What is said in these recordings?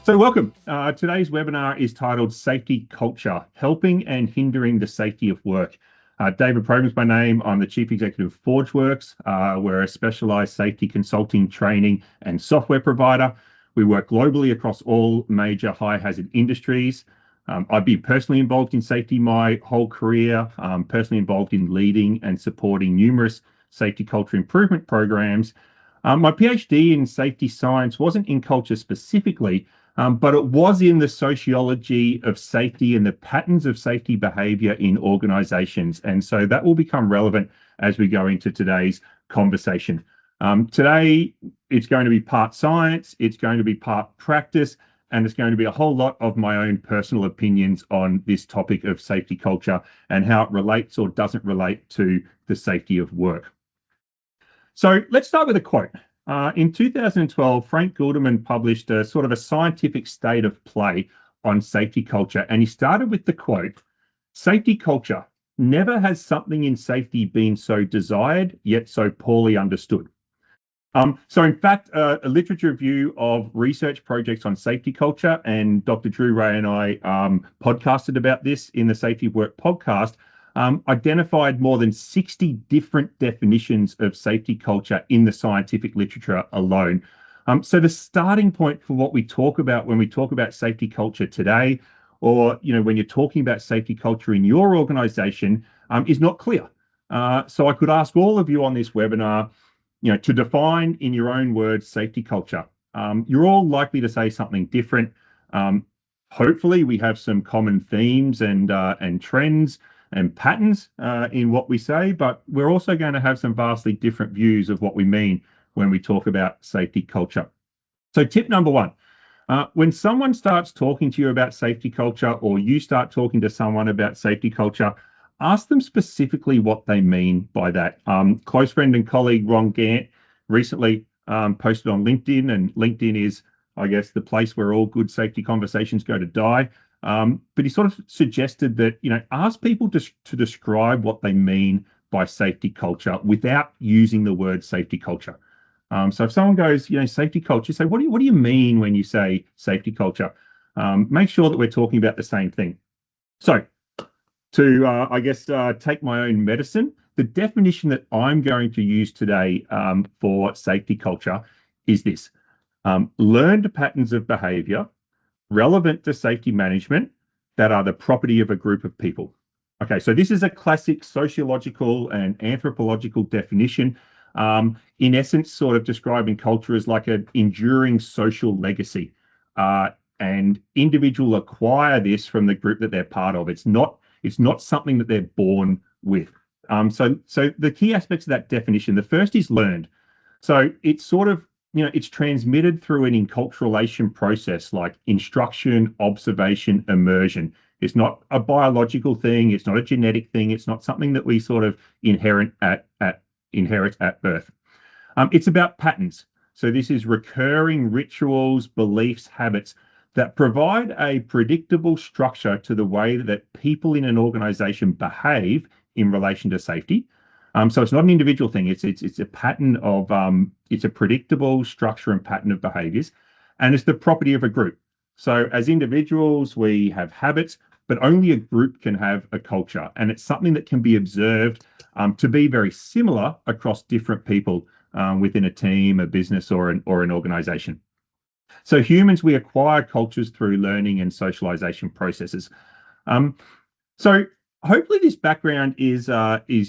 So welcome. Today's webinar is titled Safety Culture, Helping and Hindering the Safety of Work. David Provan is my name. I'm the Chief Executive of ForgeWorks. We're a specialized safety consulting, training and software provider. We work globally across all major high hazard industries. I've been personally involved in safety my whole career, personally involved in leading and supporting numerous safety culture improvement programs. My PhD in safety science wasn't in culture specifically, but it was in the sociology of safety and the patterns of safety behavior in organizations. And so that will become relevant as we go into today's conversation. Today, it's going to be part science, it's going to be part practice, and it's going to be a whole lot of my own personal opinions on this topic of safety culture and how it relates or doesn't relate to the safety of work. So let's start with a quote. In 2012, Frank Guilderman published a sort of a scientific state of play on safety culture, and he started with the quote, "Safety culture, never has something in safety been so desired, yet so poorly understood." So in fact, a literature review of research projects on safety culture, and Dr. Drew Ray and I podcasted about this in the Safety of Work podcast, identified more than 60 different definitions of safety culture in the scientific literature alone. So the starting point for what we talk about when we talk about safety culture today, or when you're talking about safety culture in your organization, is not clear. So I could ask all of you on this webinar, to define in your own words safety culture. You're all likely to say something different. Hopefully we have some common themes and trends and patterns in what we say, but we're also going to have some vastly different views of what we mean when we talk about safety culture. So tip number one, when someone starts talking to you about safety culture, or you start talking to someone about safety culture, ask them specifically what they mean by that. Close friend and colleague Ron Gant recently posted on LinkedIn, and LinkedIn is, I guess, the place where all good safety conversations go to die. But he sort of suggested that, ask people to describe what they mean by safety culture without using the word safety culture. So if someone goes, safety culture, say, what do you mean when you say safety culture? Make sure that we're talking about the same thing. So to, take my own medicine, the definition that I'm going to use today for safety culture is this: learned patterns of behavior relevant to safety management that are the property of a group of people. Okay, so this is a classic sociological and anthropological definition. In essence, sort of describing culture as like an enduring social legacy. And individuals acquire this from the group that they're part of. It's not something that they're born with. So the key aspects of that definition, the first is learned. So it's sort of, it's transmitted through an enculturation process like instruction, observation, immersion. It's not a biological thing. It's not a genetic thing. It's not something that we sort of inherit at birth. It's about patterns. So this is recurring rituals, beliefs, habits that provide a predictable structure to the way that people in an organization behave in relation to safety. So it's not an individual thing. It's a pattern of it's a predictable structure and pattern of behaviors, and it's the property of a group. So as individuals, we have habits, but only a group can have a culture, and it's something that can be observed to be very similar across different people within a team, a business, or an organization. So humans, we acquire cultures through learning and socialization processes. So hopefully this background is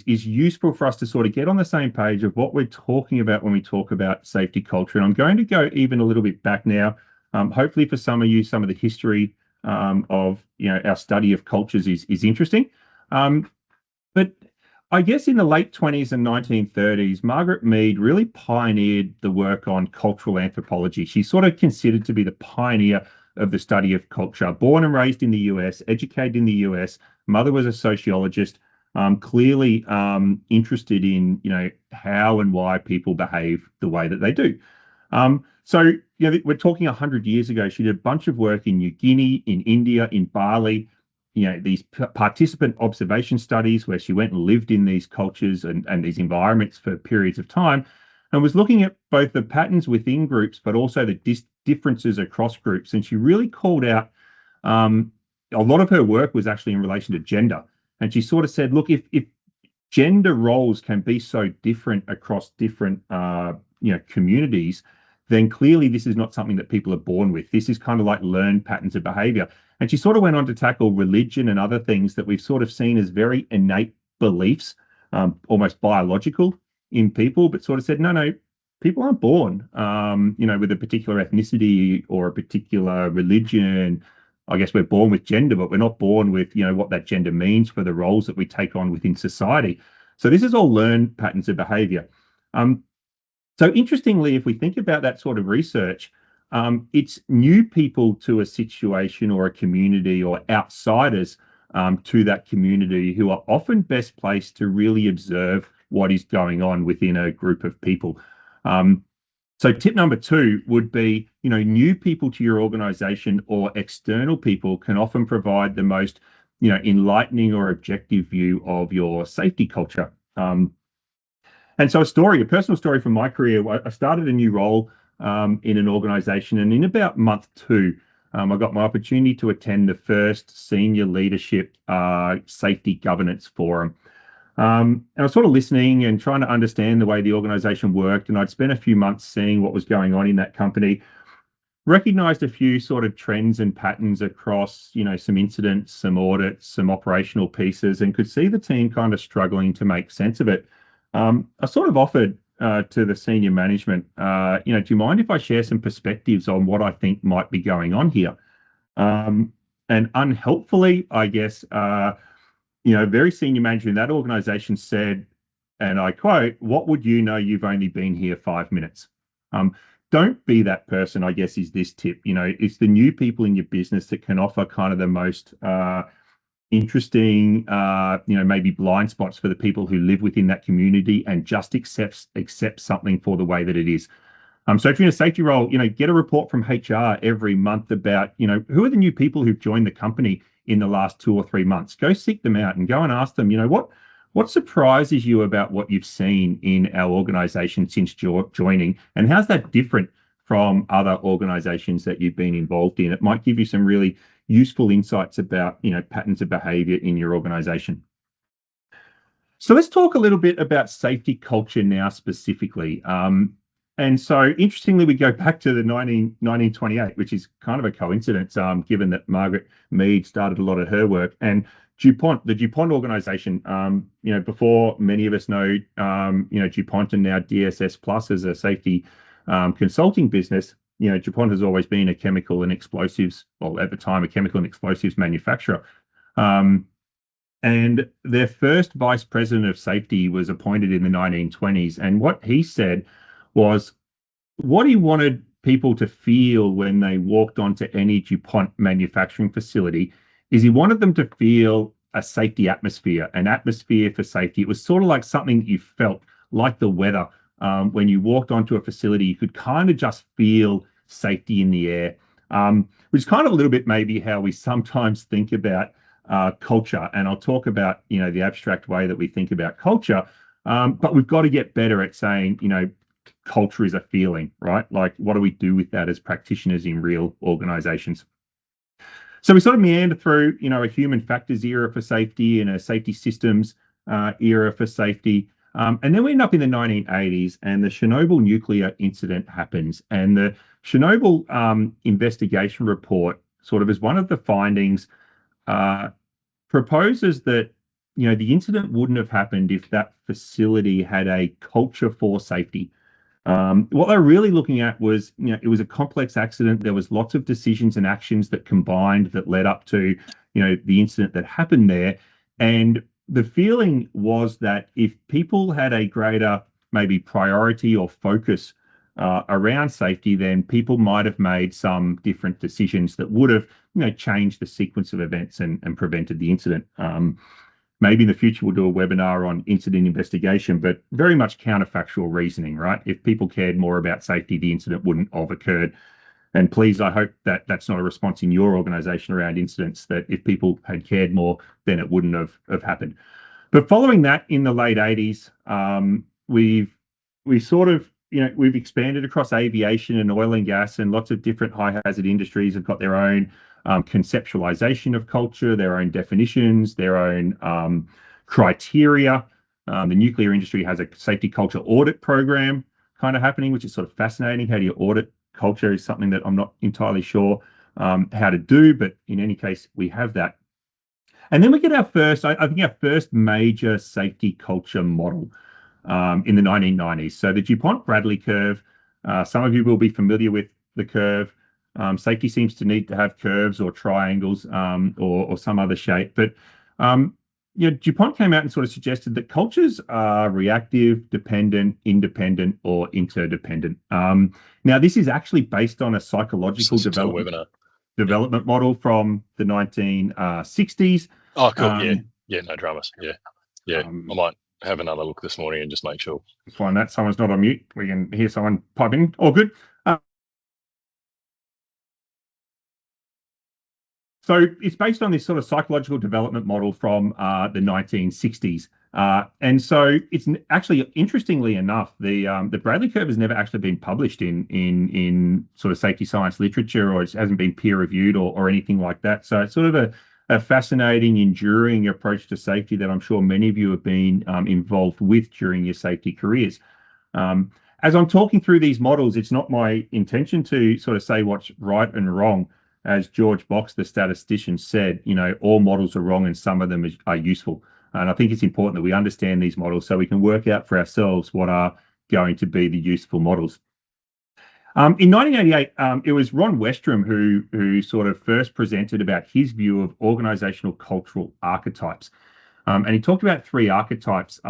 useful for us to sort of get on the same page of what we're talking about when we talk about safety culture. And I'm going to go even a little bit back now. Hopefully for some of you, some of the history of our study of cultures is interesting. But I guess in the late 20s and 1930s, Margaret Mead really pioneered the work on cultural anthropology. She's sort of considered to be the pioneer of the study of culture. Born and raised in the US, educated in the US, mother was a sociologist, clearly interested in how and why people behave the way that they do. So we're talking 100 years ago. She did a bunch of work in New Guinea, in India, in Bali. These participant observation studies where she went and lived in these cultures and these environments for periods of time. and was looking at both the patterns within groups, but also the differences across groups. And she really called out a lot of her work was actually in relation to gender. And she sort of said, look, if gender roles can be so different across different communities, then clearly this is not something that people are born with. This is kind of like learned patterns of behavior. And she sort of went on to tackle religion and other things that we've sort of seen as very innate beliefs, almost biological in people, but sort of said, no, people aren't born, with a particular ethnicity or a particular religion. I guess we're born with gender, but we're not born with, what that gender means for the roles that we take on within society. So this is all learned patterns of behavior. So interestingly, if we think about that sort of research, it's new people to a situation or a community or outsiders to that community who are often best placed to really observe what is going on within a group of people. So tip number 2 would be, new people to your organization or external people can often provide the most, enlightening or objective view of your safety culture. And so a personal story from my career, I started a new role in an organization, and in about month 2, I got my opportunity to attend the first senior leadership safety governance forum. And I was sort of listening and trying to understand the way the organization worked. And I'd spent a few months seeing what was going on in that company, recognized a few sort of trends and patterns across, some incidents, some audits, some operational pieces, and could see the team kind of struggling to make sense of it. I sort of offered to the senior management, do you mind if I share some perspectives on what I think might be going on here? And unhelpfully, I guess, very senior manager in that organization said, and I quote, "What would you know? You've only been here 5 minutes." Don't be that person, I guess, is this tip. It's the new people in your business that can offer kind of the most interesting, maybe blind spots for the people who live within that community and just accept something for the way that it is. So if you're in a safety role, get a report from HR every month about, who are the new people who've joined the company in the last 2 or 3 months. Go seek them out and go and ask them, what surprises you about what you've seen in our organization since joining, and how's that different from other organizations that you've been involved in? It might give you some really useful insights about, patterns of behavior in your organization. So let's talk a little bit about safety culture now specifically. And so interestingly, we go back to the 1928, which is kind of a coincidence, given that Margaret Mead started a lot of her work. And the DuPont organization, before many of us know, DuPont and now DSS Plus as a safety consulting business, DuPont has always been a chemical and explosives, well, at the time, a chemical and explosives manufacturer. And their first vice president of safety was appointed in the 1920s. And what he said was what he wanted people to feel when they walked onto any DuPont manufacturing facility is he wanted them to feel a safety atmosphere, an atmosphere for safety. It was sort of like something that you felt, like the weather. When you walked onto a facility, you could kind of just feel safety in the air, which is kind of a little bit maybe how we sometimes think about culture. And I'll talk about, the abstract way that we think about culture. But we've got to get better at saying, culture is a feeling, right? Like, what do we do with that as practitioners in real organizations? So we sort of meander through, a human factors era for safety and a safety systems era for safety. And then we end up in the 1980s, and the Chernobyl nuclear incident happens. And the Chernobyl investigation report, sort of as one of the findings, proposes that, the incident wouldn't have happened if that facility had a culture for safety. What they're really looking at was, it was a complex accident. There was lots of decisions and actions that combined that led up to, the incident that happened there. And the feeling was that if people had a greater maybe priority or focus around safety, then people might have made some different decisions that would have, changed the sequence of events and prevented the incident. Maybe in the future we'll do a webinar on incident investigation, but very much counterfactual reasoning, right? If people cared more about safety, the incident wouldn't have occurred. And please, I hope that that's not a response in your organization around incidents, that if people had cared more, then it wouldn't have happened. But following that, in the late 80s, we sort of we've expanded across aviation and oil and gas, and lots of different high hazard industries have got their own conceptualization of culture, their own definitions, their own criteria. The nuclear industry has a safety culture audit program kind of happening, which is sort of fascinating. How do you audit culture is something that I'm not entirely sure how to do, but in any case, we have that. And then we get our first, I think, our first major safety culture model in the 1990s. So the DuPont Bradley curve, some of you will be familiar with the curve. Safety seems to need to have curves or triangles or some other shape. But DuPont came out and sort of suggested that cultures are reactive, dependent, independent, or interdependent. Now, this is actually based on a psychological development model from the 1960s. Oh, cool. Yeah, no dramas. Yeah. I might have another look this morning and just make sure. Find that someone's not on mute. We can hear someone pipe in. All good. So it's based on this sort of psychological development model from the 1960s. And so it's actually, interestingly enough, the Bradley curve has never actually been published in sort of safety science literature, or it hasn't been peer reviewed or anything like that. So it's sort of a fascinating, enduring approach to safety that I'm sure many of you have been involved with during your safety careers. As I'm talking through these models, it's not my intention to sort of say what's right and wrong. As George Box, the statistician, said, all models are wrong and some of them are useful. And I think it's important that we understand these models so we can work out for ourselves what are going to be the useful models. In 1988, it was Ron Westrum who sort of first presented about his view of organizational cultural archetypes. And he talked about three archetypes.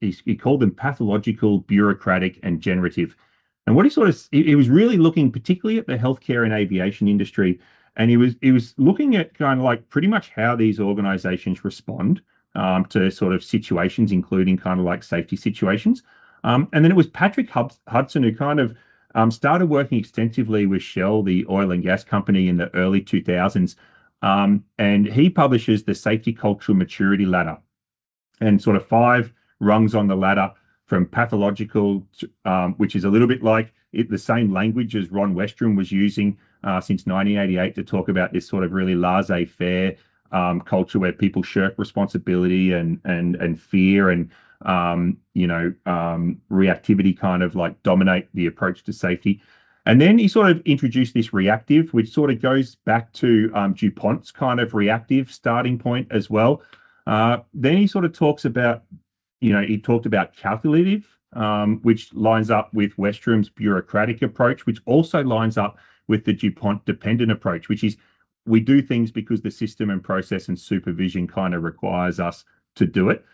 He called them pathological, bureaucratic, and generative. And what he was really looking particularly at the healthcare and aviation industry. And he was looking at kind of like pretty much how these organizations respond to sort of situations, including kind of like safety situations. And then it was Patrick Hudson who kind of started working extensively with Shell, the oil and gas company, in the early 2000s. And he publishes the Safety Cultural Maturity Ladder, and sort of 5 rungs on the ladder from pathological, which is a little bit like the same language as Ron Westrum was using since 1988 to talk about this sort of really laissez-faire culture where people shirk responsibility and fear and reactivity kind of like dominate the approach to safety. And then he sort of introduced this reactive, which sort of goes back to DuPont's kind of reactive starting point as well. Then he sort of talks about, he talked about calculative, which lines up with Westrum's bureaucratic approach, which also lines up with the DuPont dependent approach, which is we do things because the system and process and supervision kind of requires us to do it.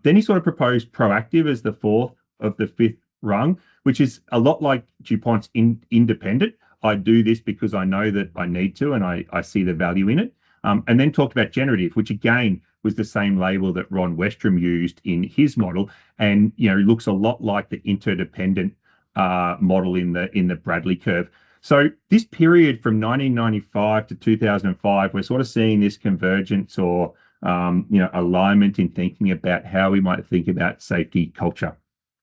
Then he sort of proposed proactive as the 4th of the 5th rung, which is a lot like DuPont's independent. I do this because I know that I need to, and I see the value in it. And then talked about generative, which again was the same label that Ron Westrum used in his model, and looks a lot like the interdependent model in the Bradley curve. So this period from 1995 to 2005, we're sort of seeing this convergence or alignment in thinking about how we might think about safety culture.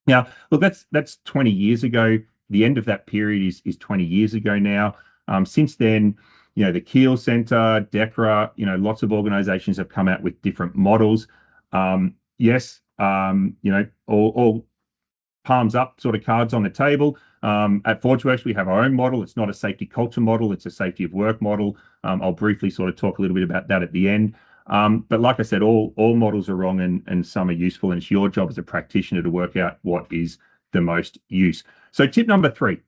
Now, look, that's 20 years ago. The end of that period is 20 years ago now. Since then, the Kiel Center, DECRA, lots of organizations have come out with different models. Yes, all palms up sort of cards on the table. At ForgeWorks, we have our own model. It's not a safety culture model. It's a safety of work model. I'll briefly sort of talk a little bit about that at the end. But like I said, all models are wrong and some are useful, and it's your job as a practitioner to work out what is the most use. So tip number 3,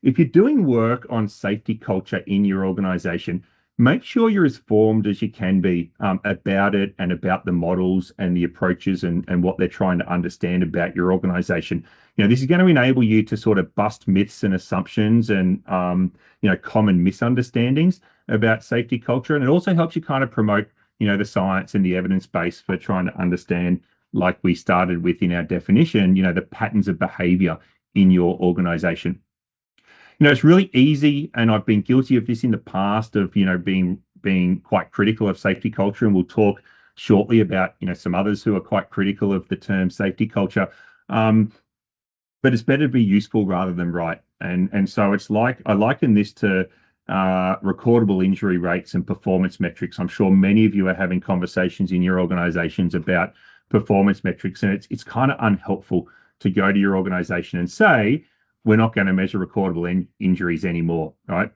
if you're doing work on safety culture in your organization, make sure you're as formed as you can be about it and about the models and the approaches and what they're trying to understand about your organization. This is going to enable you to sort of bust myths and assumptions and, common misunderstandings about safety culture. And it also helps you kind of promote, the science and the evidence base for trying to understand, like we started with in our definition, the patterns of behavior in your organization. It's really easy, and I've been guilty of this in the past, of being quite critical of safety culture, and we'll talk shortly about some others who are quite critical of the term safety culture. but it's better to be useful rather than right. And so it's like I liken this to recordable injury rates and performance metrics. I'm sure many of you are having conversations in your organizations about performance metrics, and it's kind of unhelpful to go to your organization and say, we're not going to measure recordable injuries anymore, right?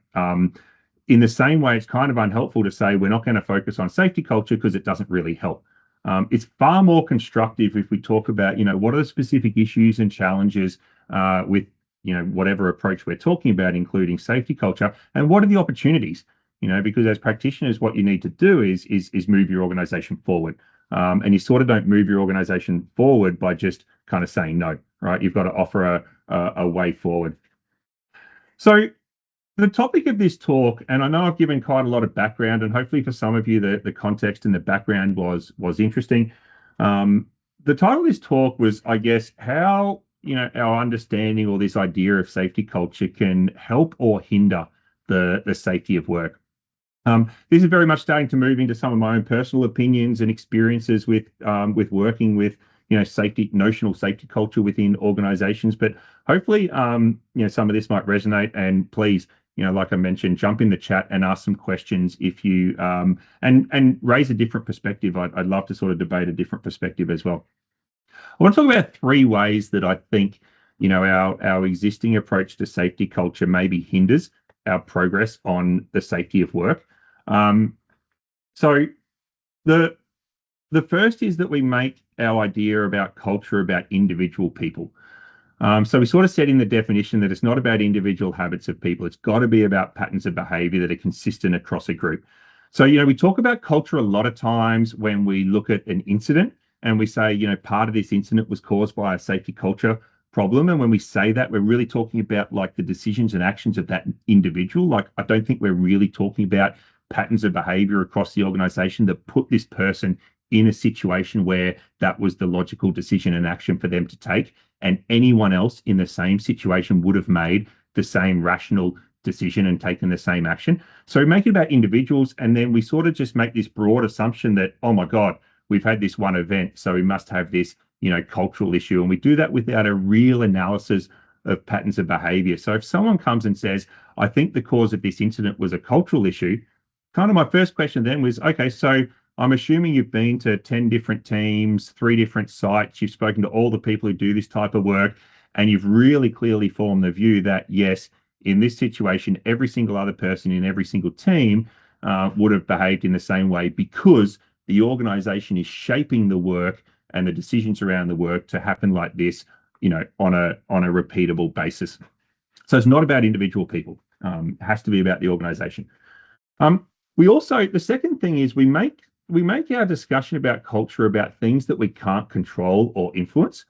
In the same way, it's kind of unhelpful to say we're not going to focus on safety culture because it doesn't really help. It's far more constructive if we talk about, what are the specific issues and challenges with, whatever approach we're talking about, including safety culture, and what are the opportunities, because as practitioners, what you need to do is move your organization forward. And you sort of don't move your organization forward by just kind of saying no, right? You've got to offer a way forward. So the topic of this talk, and I know I've given quite a lot of background, and hopefully for some of you, the context and the background was interesting. The title of this talk was, I guess, how our understanding or this idea of safety culture can help or hinder the safety of work. This is very much starting to move into some of my own personal opinions and experiences with working with notional safety culture within organizations. But hopefully, some of this might resonate. And please, like I mentioned, jump in the chat and ask some questions if you and raise a different perspective. I'd love to sort of debate a different perspective as well. I want to talk about 3 ways that I think our existing approach to safety culture maybe hinders our progress on the safety of work. So the first is that we make our idea about culture about individual people. So we sort of said in the definition that it's not about individual habits of people. It's got to be about patterns of behavior that are consistent across a group. So, we talk about culture a lot of times when we look at an incident and we say, part of this incident was caused by a safety culture problem. And when we say that, we're really talking about like the decisions and actions of that individual. Like, I don't think we're really talking about patterns of behavior across the organization that put this person in a situation where that was the logical decision and action for them to take. And anyone else in the same situation would have made the same rational decision and taken the same action. So we make it about individuals, and then we sort of just make this broad assumption that, oh my God, we've had this one event, so we must have this, cultural issue. And we do that without a real analysis of patterns of behavior. So if someone comes and says, I think the cause of this incident was a cultural issue, kind of my first question then was, okay, so I'm assuming you've been to 10 different teams, 3 different sites, you've spoken to all the people who do this type of work, and you've really clearly formed the view that, yes, in this situation, every single other person in every single team would have behaved in the same way because the organization is shaping the work and the decisions around the work to happen like this, on a repeatable basis. So it's not about individual people. It has to be about the organization. We also, the second thing is we make our discussion about culture about things that we can't control or influence.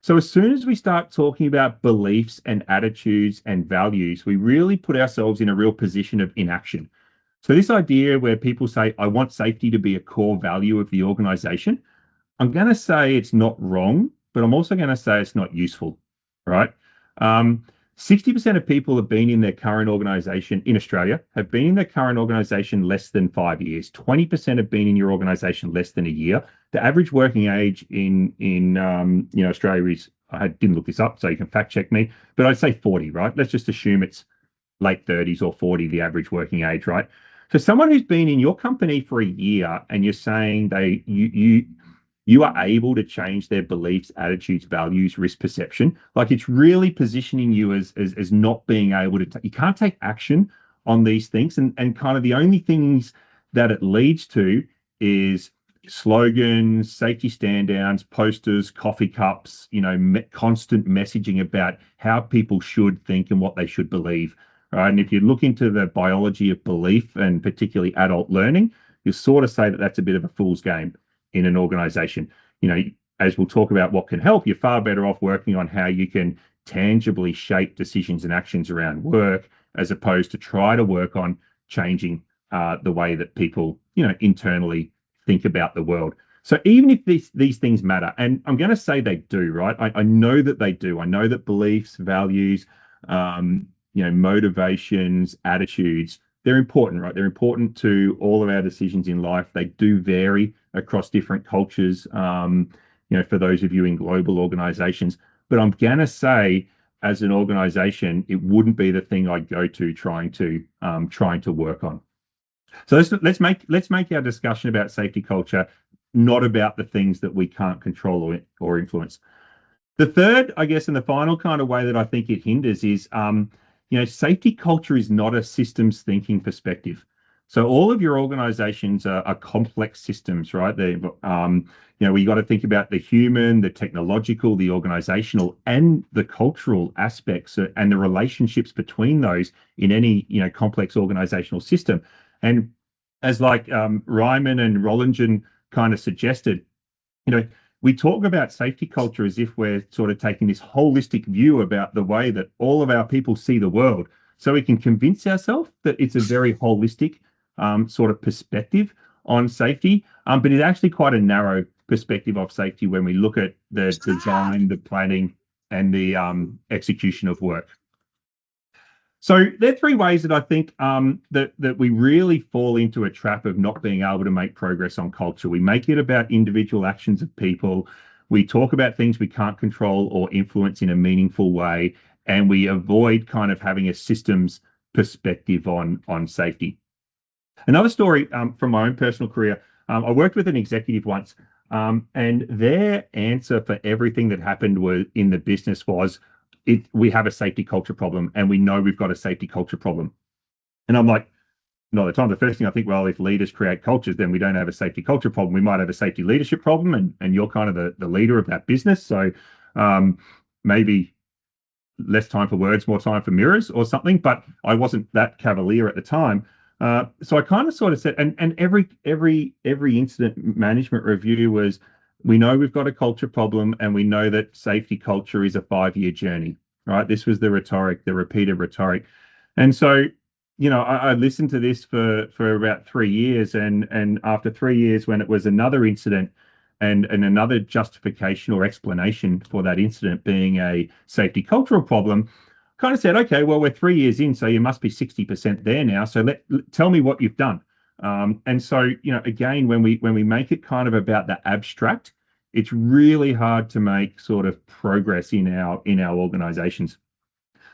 So as soon as we start talking about beliefs and attitudes and values, we really put ourselves in a real position of inaction. So this idea where people say, I want safety to be a core value of the organization, I'm going to say it's not wrong, but I'm also going to say it's not useful, right? 60% of people have been in their current organization in Australia, have been in their current organization less than 5 years. 20% have been in your organization less than a year. The average working age in Australia is, I didn't look this up, so you can fact check me, but I'd say 40, right? Let's just assume it's late 30s or 40, the average working age, right? So someone who's been in your company for a year and you're saying you are able to change their beliefs, attitudes, values, risk perception. Like, it's really positioning you as not being able to, you can't take action on these things. And kind of the only things that it leads to is slogans, safety stand downs, posters, coffee cups, constant messaging about how people should think and what they should believe. Right. And if you look into the biology of belief and particularly adult learning, you sort of say that that's a bit of a fool's game in an organization. As we'll talk about what can help, you're far better off working on how you can tangibly shape decisions and actions around work, as opposed to try to work on changing the way that people, internally think about the world. So even if these things matter, and I'm going to say they do, right? I know that they do. I know that beliefs, values, motivations, attitudes, they're important, right? They're important to all of our decisions in life. They do vary across different cultures, for those of you in global organizations. but I'm gonna say, as an organization, it wouldn't be the thing I'd go to trying to work on. So let's make our discussion about safety culture not about the things that we can't control or influence. The third, I guess, and the final kind of way that I think it hinders is, safety culture is not a systems thinking perspective. So all of your organizations are complex systems, right? We got to think about the human, the technological, the organizational, and the cultural aspects and the relationships between those in any, complex organizational system. And as Ryman and Rollingen kind of suggested, we talk about safety culture as if we're sort of taking this holistic view about the way that all of our people see the world. So we can convince ourselves that it's a very holistic sort of perspective on safety, but it's actually quite a narrow perspective of safety when we look at the design, the planning, and the execution of work. So there are three ways that I think that we really fall into a trap of not being able to make progress on culture. We make it about individual actions of people. We talk about things we can't control or influence in a meaningful way, and we avoid kind of having a systems perspective on safety. Another story from my own personal career, I worked with an executive once, and their answer for everything that happened in the business was, we have a safety culture problem, and we know we've got a safety culture problem. And I'm like, no, the time, the first thing I think, well, if leaders create cultures, then we don't have a safety culture problem. We might have a safety leadership problem, and you're kind of the leader of that business. So maybe less time for words, more time for mirrors or something. But I wasn't that cavalier at the time. So I kind of sort of said, and every incident management review was, we know we've got a culture problem, and we know that safety culture is a 5-year journey, right? This was the rhetoric, the repeated rhetoric. And so, I listened to this for about 3 years, and after 3 years, when it was another incident and another justification or explanation for that incident being a safety cultural problem, kind of said, okay, well, we're 3 years in, so you must be 60% there now. So tell me what you've done. And so, again, when we make it kind of about the abstract, it's really hard to make sort of progress in our organizations.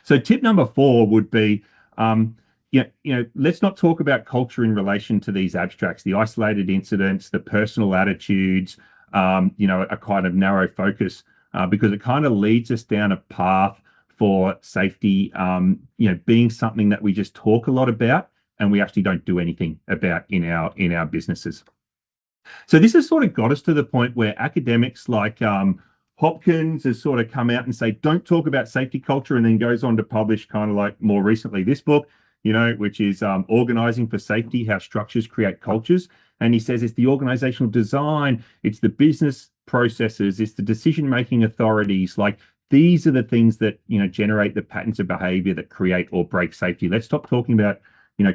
So tip number 4 would be, let's not talk about culture in relation to these abstracts, the isolated incidents, the personal attitudes, a kind of narrow focus, because it kind of leads us down a path for safety, being something that we just talk a lot about and we actually don't do anything about in our businesses. So this has sort of got us to the point where academics like Hopkins has sort of come out and say, don't talk about safety culture, and then goes on to publish kind of like more recently this book, which is Organizing for Safety, How Structures Create Cultures. And he says it's the organizational design, it's the business processes, it's the decision-making authorities. Like, these are the things that, generate the patterns of behavior that create or break safety. Let's stop talking about,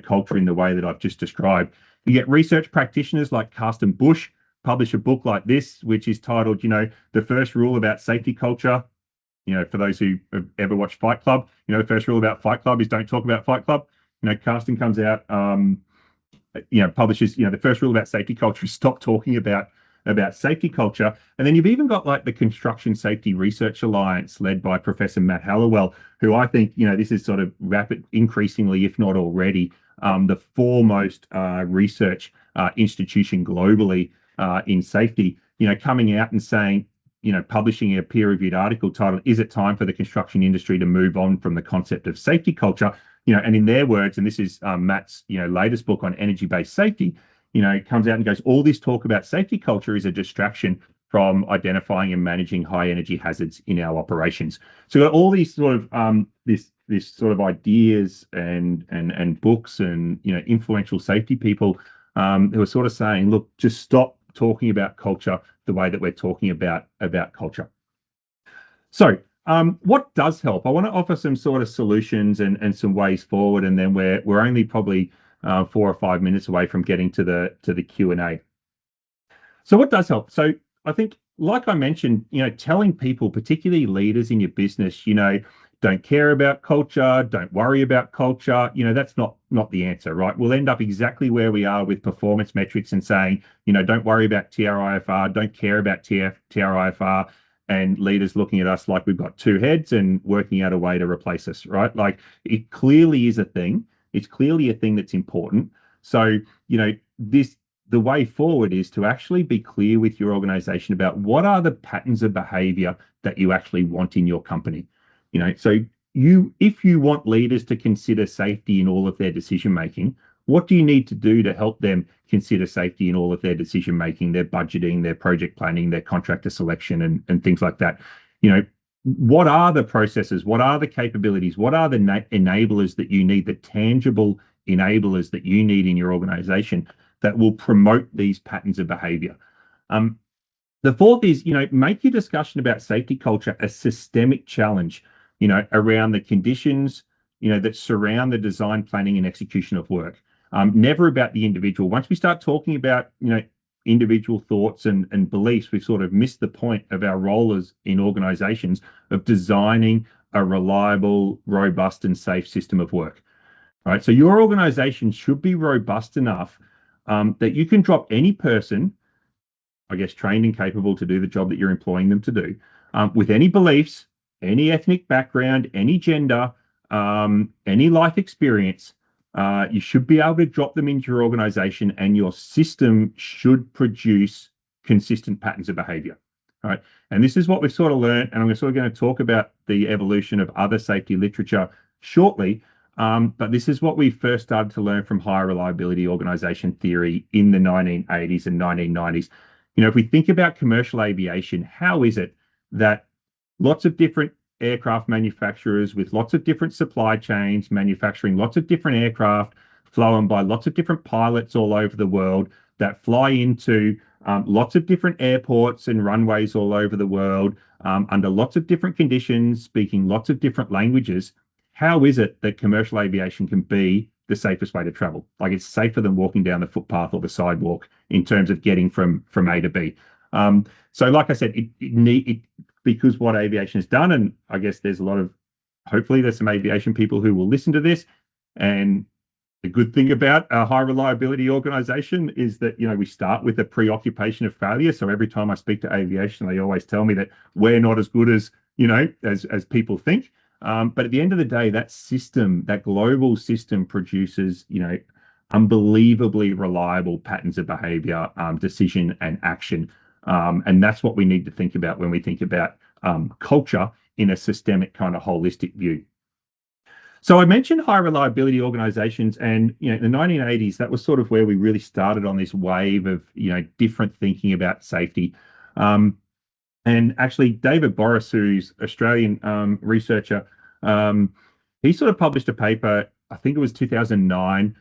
culture in the way that I've just described. You get research practitioners like Carsten Bush publish a book like this, which is titled, The First Rule About Safety Culture. For those who have ever watched Fight Club, the first rule about Fight Club is don't talk about Fight Club. Carsten comes out, publishes, the first rule about safety culture is stop talking about safety culture. And then you've even got like the Construction Safety Research Alliance, led by Professor Matt Hallowell, who I think, this is sort of increasingly, if not already, the foremost research institution globally in safety, coming out and saying, publishing a peer-reviewed article titled, "Is it time for the construction industry to move on from the concept of safety culture?" And in their words, and this is Matt's, latest book on energy-based safety, comes out and goes, all this talk about safety culture is a distraction from identifying and managing high energy hazards in our operations. So we've got all these sort of this sort of ideas and books and influential safety people who are sort of saying, look, just stop talking about culture the way that we're talking about culture. So what does help? I want to offer some sort of solutions and some ways forward, and then we're only probably 4 or 5 minutes away from getting to the Q&A. So what does help? So I think, like I mentioned, telling people, particularly leaders in your business, don't care about culture, don't worry about culture, that's not the answer, right? We'll end up exactly where we are with performance metrics and saying, don't worry about TRIFR, don't care about TRIFR. and leaders looking at us like we've got two heads and working out a way to replace us, right? Like it clearly is a thing. It's clearly a thing that's important. So, the way forward is to actually be clear with your organization about what are the patterns of behavior that you actually want in your company. So if you want leaders to consider safety in all of their decision making, what do you need to do to help them consider safety in all of their decision making, their budgeting, their project planning, their contractor selection, and things like that? What are the processes? What are the capabilities? What are the enablers that you need, the tangible enablers that you need in your organization that will promote these patterns of behavior? The fourth is, make your discussion about safety culture a systemic challenge, around the conditions, that surround the design, planning, and execution of work. Never about the individual. Once we start talking about, individual thoughts and beliefs, we've sort of missed the point of our role as in organizations of designing a reliable, robust, and safe system of work. All right. So your organization should be robust enough that you can drop any person, I guess, trained and capable to do the job that you're employing them to do, with any beliefs, any ethnic background, any gender, any life experience. You should be able to drop them into your organization, and your system should produce consistent patterns of behavior. All right. And this is what we've sort of learned, and I'm sort of going to talk about the evolution of other safety literature shortly. But this is what we first started to learn from high reliability organization theory in the 1980s and 1990s. If we think about commercial aviation, how is it that lots of different aircraft manufacturers with lots of different supply chains, manufacturing lots of different aircraft, flown by lots of different pilots all over the world that fly into lots of different airports and runways all over the world, under lots of different conditions, speaking lots of different languages? How is it that commercial aviation can be the safest way to travel? Like, it's safer than walking down the footpath or the sidewalk in terms of getting from A to B. So like I said, because what aviation has done, and I guess hopefully there's some aviation people who will listen to this. And the good thing about a high reliability organization is that, we start with a preoccupation of failure. So every time I speak to aviation, they always tell me that we're not as good as, as people think. But at the end of the day, that system, that global system produces, unbelievably reliable patterns of behavior, decision and action. And that's what we need to think about when we think about culture in a systemic kind of holistic view. So I mentioned high reliability organizations, and in the 1980s, that was sort of where we really started on this wave of different thinking about safety. And actually, David Boris, who's Australian researcher, he sort of published a paper, I think it was 2009,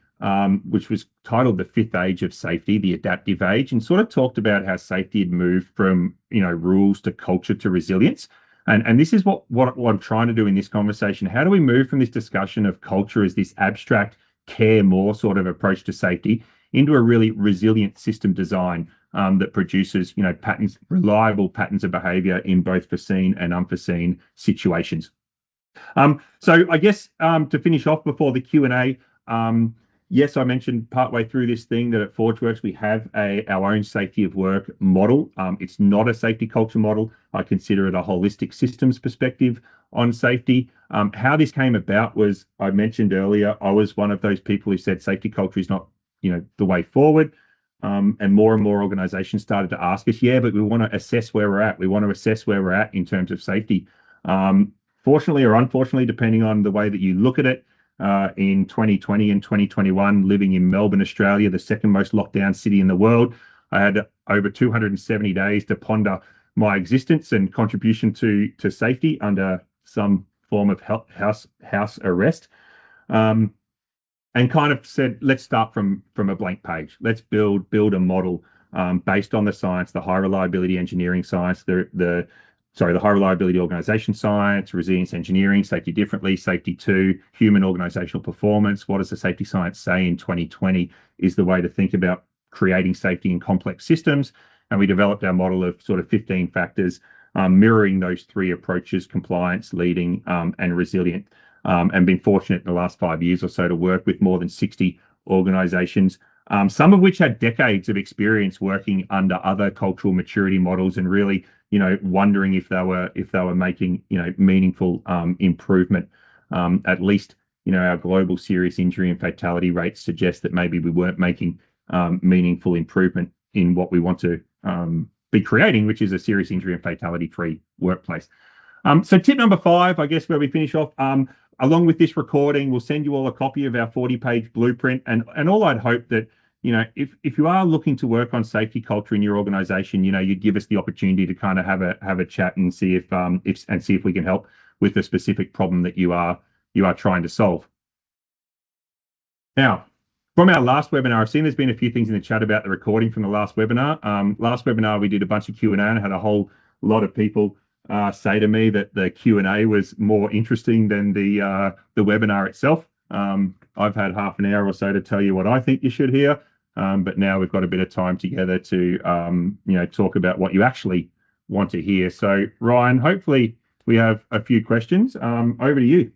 which was titled "The Fifth Age of Safety: The Adaptive Age," and sort of talked about how safety had moved from rules to culture to resilience. And this is what I'm trying to do in this conversation. How do we move from this discussion of culture as this abstract care more sort of approach to safety into a really resilient system design that produces reliable patterns of behavior in both foreseen and unforeseen situations? So I guess to finish off before the Q&A, yes, I mentioned partway through this thing that at ForgeWorks we have our own safety of work model. It's not a safety culture model. I consider it a holistic systems perspective on safety. How this came about was, I mentioned earlier, I was one of those people who said safety culture is not, the way forward. And more organizations started to ask us, but we want to assess where we're at. We want to assess where we're at in terms of safety. Fortunately or unfortunately, depending on the way that you look at it, in 2020 and 2021, living in Melbourne, Australia, the second most locked down city in the world, I had over 270 days to ponder my existence and contribution to safety under some form of house arrest, and kind of said, let's start from a blank page. Let's build a model based on the science, the high reliability engineering science, the high reliability organization science, resilience engineering, safety differently, safety 2, human organizational performance. What does the safety science say in 2020 is the way to think about creating safety in complex systems? And we developed our model of sort of 15 factors, mirroring those 3 approaches: compliance, leading, and resilient. And been fortunate in the last 5 years or so to work with more than 60 organizations, some of which had decades of experience working under other cultural maturity models and really wondering if they were making, meaningful improvement. At least, our global serious injury and fatality rates suggest that maybe we weren't making meaningful improvement in what we want to be creating, which is a serious injury and fatality-free workplace. So tip number 5, I guess, where we finish off, along with this recording, we'll send you all a copy of our 40-page blueprint. And all I'd hope that, if you are looking to work on safety culture in your organization, you'd give us the opportunity to kind of have a chat and see if we can help with the specific problem that you are trying to solve. Now, from our last webinar, I've seen there's been a few things in the chat about the recording from the last webinar. Last webinar, we did a bunch of Q&A and had a whole lot of people say to me that the Q&A was more interesting than the webinar itself. I've had half an hour or so to tell you what I think you should hear, but now we've got a bit of time together to talk about what you actually want to hear. So Ryan, hopefully we have a few questions. Over to you.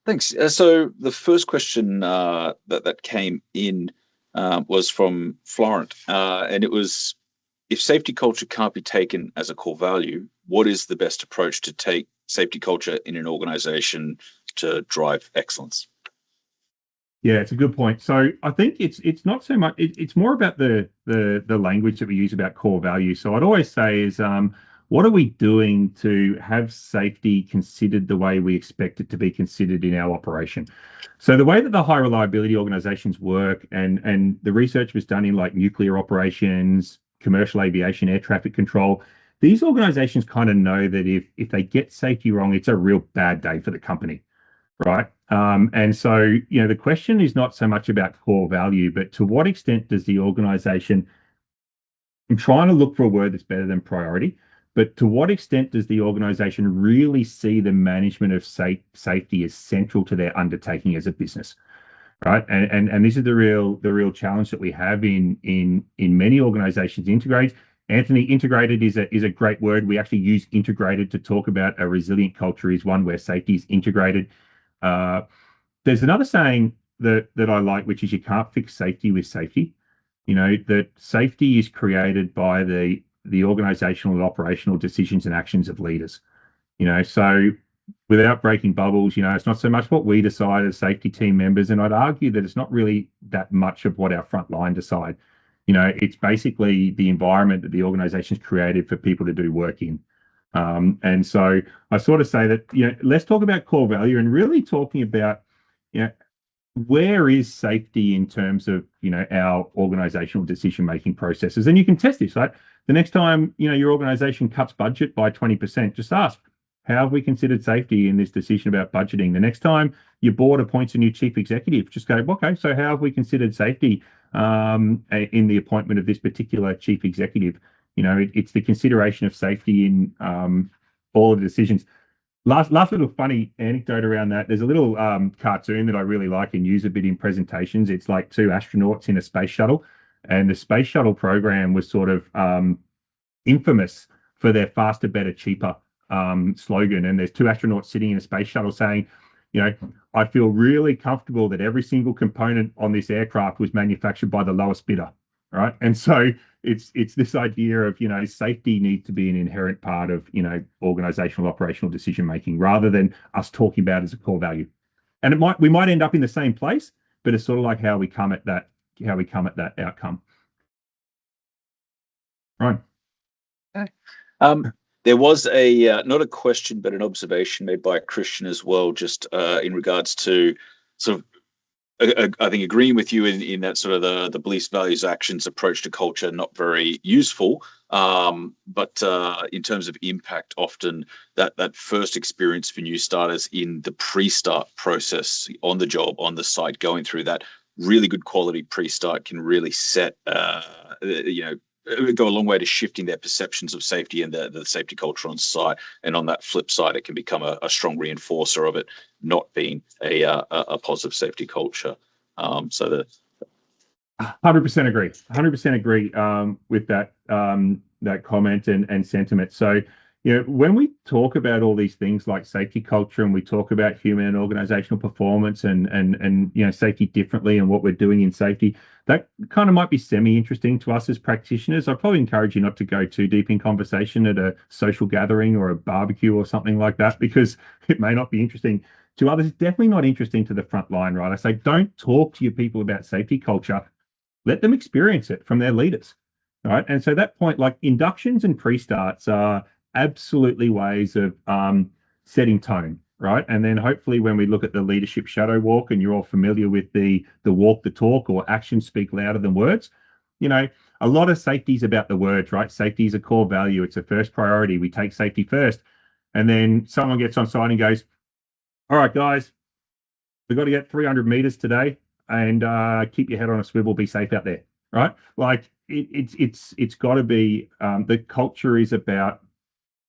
Thanks. So the first question that came in was from Florent, and it was, if safety culture can't be taken as a core value, what is the best approach to take safety culture in an organization to drive excellence? Yeah, it's a good point. So I think it's not so much, it's more about the language that we use about core values. So I'd always say is, what are we doing to have safety considered the way we expect it to be considered in our operation? So the way that the high reliability organizations work, and the research was done in like nuclear operations, commercial aviation, air traffic control, these organizations kind of know that if they get safety wrong, it's a real bad day for the company, right? And so, the question is not so much about core value, but to what extent does the organization, I'm trying to look for a word that's better than priority, but to what extent does the organization really see the management of safety as central to their undertaking as a business, right? And this is the real challenge that we have in many organizations. Integrated, Anthony, integrated is a great word. We actually use integrated to talk about a resilient culture is one where safety is integrated. There's another saying that I like, which is you can't fix safety with safety. That safety is created by the organizational and operational decisions and actions of leaders. So without breaking bubbles, it's not so much what we decide as safety team members, and I'd argue that it's not really that much of what our front line decide. It's basically the environment that the organization's created for people to do work in. And so I sort of say that, let's talk about core value and really talking about, where is safety in terms of, our organizational decision-making processes. And you can test this, right? The next time, your organization cuts budget by 20%, just ask, how have we considered safety in this decision about budgeting? The next time your board appoints a new chief executive, just go, okay, so how have we considered safety in the appointment of this particular chief executive? It's the consideration of safety in all of the decisions. Last little funny anecdote around that. There's a little cartoon that I really like and use a bit in presentations. It's like 2 astronauts in a space shuttle, and the space shuttle program was sort of infamous for their faster, better, cheaper slogan. And there's 2 astronauts sitting in a space shuttle saying, I feel really comfortable that every single component on this aircraft was manufactured by the lowest bidder, right? And so it's this idea of, safety needs to be an inherent part of, organizational operational decision making, rather than us talking about it as a core value. And we might end up in the same place, but it's sort of like how we come at that outcome. Right. Okay. There was a not a question, but an observation made by Christian as well, just in regards to sort of, I think, agreeing with you in that sort of the beliefs, values, actions approach to culture, not very useful. But in terms of impact, often that first experience for new starters in the pre-start process, on the job, on the site, going through that really good quality pre-start can really set, go a long way to shifting their perceptions of safety and the safety culture on site. And on that flip side, it can become a strong reinforcer of it not being a positive safety culture. So the 100% agree. 100% agree with that comment and sentiment. So, when we talk about all these things like safety culture, and we talk about human and organizational performance and safety differently and what we're doing in safety, that kind of might be semi-interesting to us as practitioners. I'd probably encourage you not to go too deep in conversation at a social gathering or a barbecue or something like that, because it may not be interesting to others. It's definitely not interesting to the front line, right? I say, don't talk to your people about safety culture. Let them experience it from their leaders, right? And so that point, like inductions and pre-starts are absolutely ways of setting tone, right? And then hopefully when we look at the leadership shadow walk, and you're all familiar with the walk the talk, or actions speak louder than words, a lot of safety is about the words, right? Safety is a core value. It's a first priority. We take safety first. And then someone gets on site and goes, all right, guys, we've got to get 300 meters today, and keep your head on a swivel, be safe out there, right? Like it's got to be, the culture is about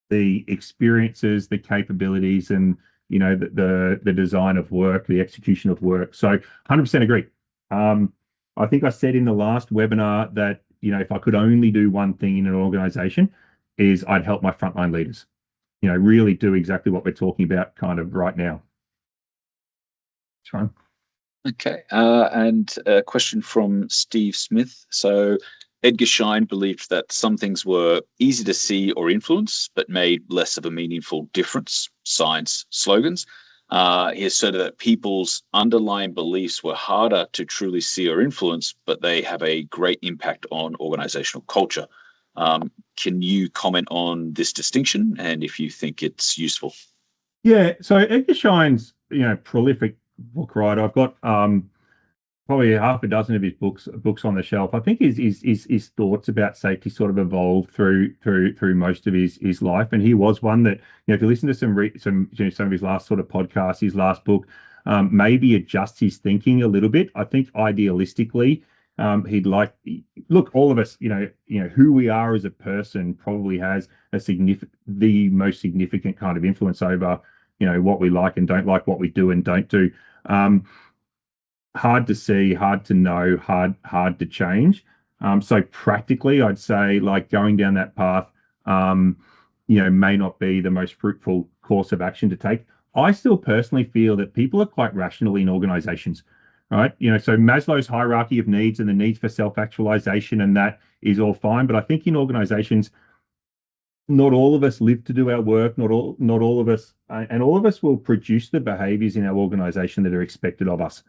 the experiences, the capabilities, and the design of work, the execution of work. So 100% agree. I think I said in the last webinar that if I could only do one thing in an organization, is I'd help my frontline leaders really do exactly what we're talking about kind of right now. Sean. Okay, and a question from Steve Smith. So Edgar Schein believed that some things were easy to see or influence, but made less of a meaningful difference. Signs, slogans. He asserted that people's underlying beliefs were harder to truly see or influence, but they have a great impact on organizational culture. Can you comment on this distinction, and if you think it's useful? Yeah, so Edgar Schein's prolific book writer. I've got probably half a dozen of his books on the shelf. I think his thoughts about safety sort of evolved through most of his life, and he was one that if you listen to some of his last sort of podcasts, his last book, maybe adjust his thinking a little bit. I think idealistically, he'd like look, all of us, who we are as a person probably has the most significant kind of influence over what we like and don't like, what we do and don't do. Hard to see, hard to know, hard to change. So practically, I'd say like going down that path, may not be the most fruitful course of action to take. I still personally feel that people are quite rational in organizations, right? So Maslow's hierarchy of needs and the needs for self-actualization, and that is all fine. But I think in organizations, not all of us live to do our work. Not all of us, and all of us will produce the behaviors in our organization that are expected of us.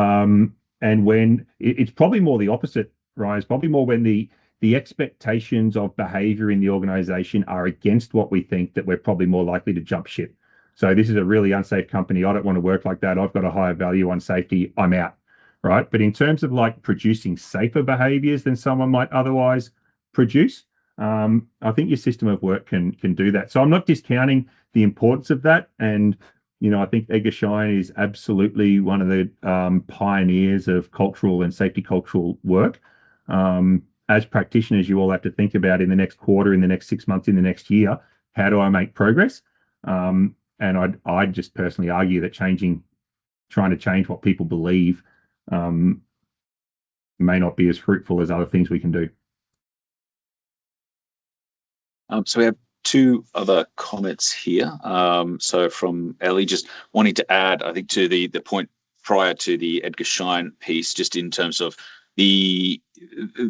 And when it's probably more the opposite, right? It's probably more when the expectations of behavior in the organization are against what we think, that we're probably more likely to jump ship. So this is a really unsafe company. I don't want to work like that. I've got a higher value on safety. I'm out, right? But in terms of like producing safer behaviors than someone might otherwise produce, I think your system of work can do that. So I'm not discounting the importance of that. And I think Edgar Schein is absolutely one of the pioneers of cultural and safety cultural work. As practitioners, you all have to think about in the next quarter, in the next 6 months, in the next year, how do I make progress? And I'd just personally argue that trying to change what people believe may not be as fruitful as other things we can do. So we have two other comments here. So from Ellie, just wanting to add, I think, to the point prior to the Edgar Schein piece, just in terms of the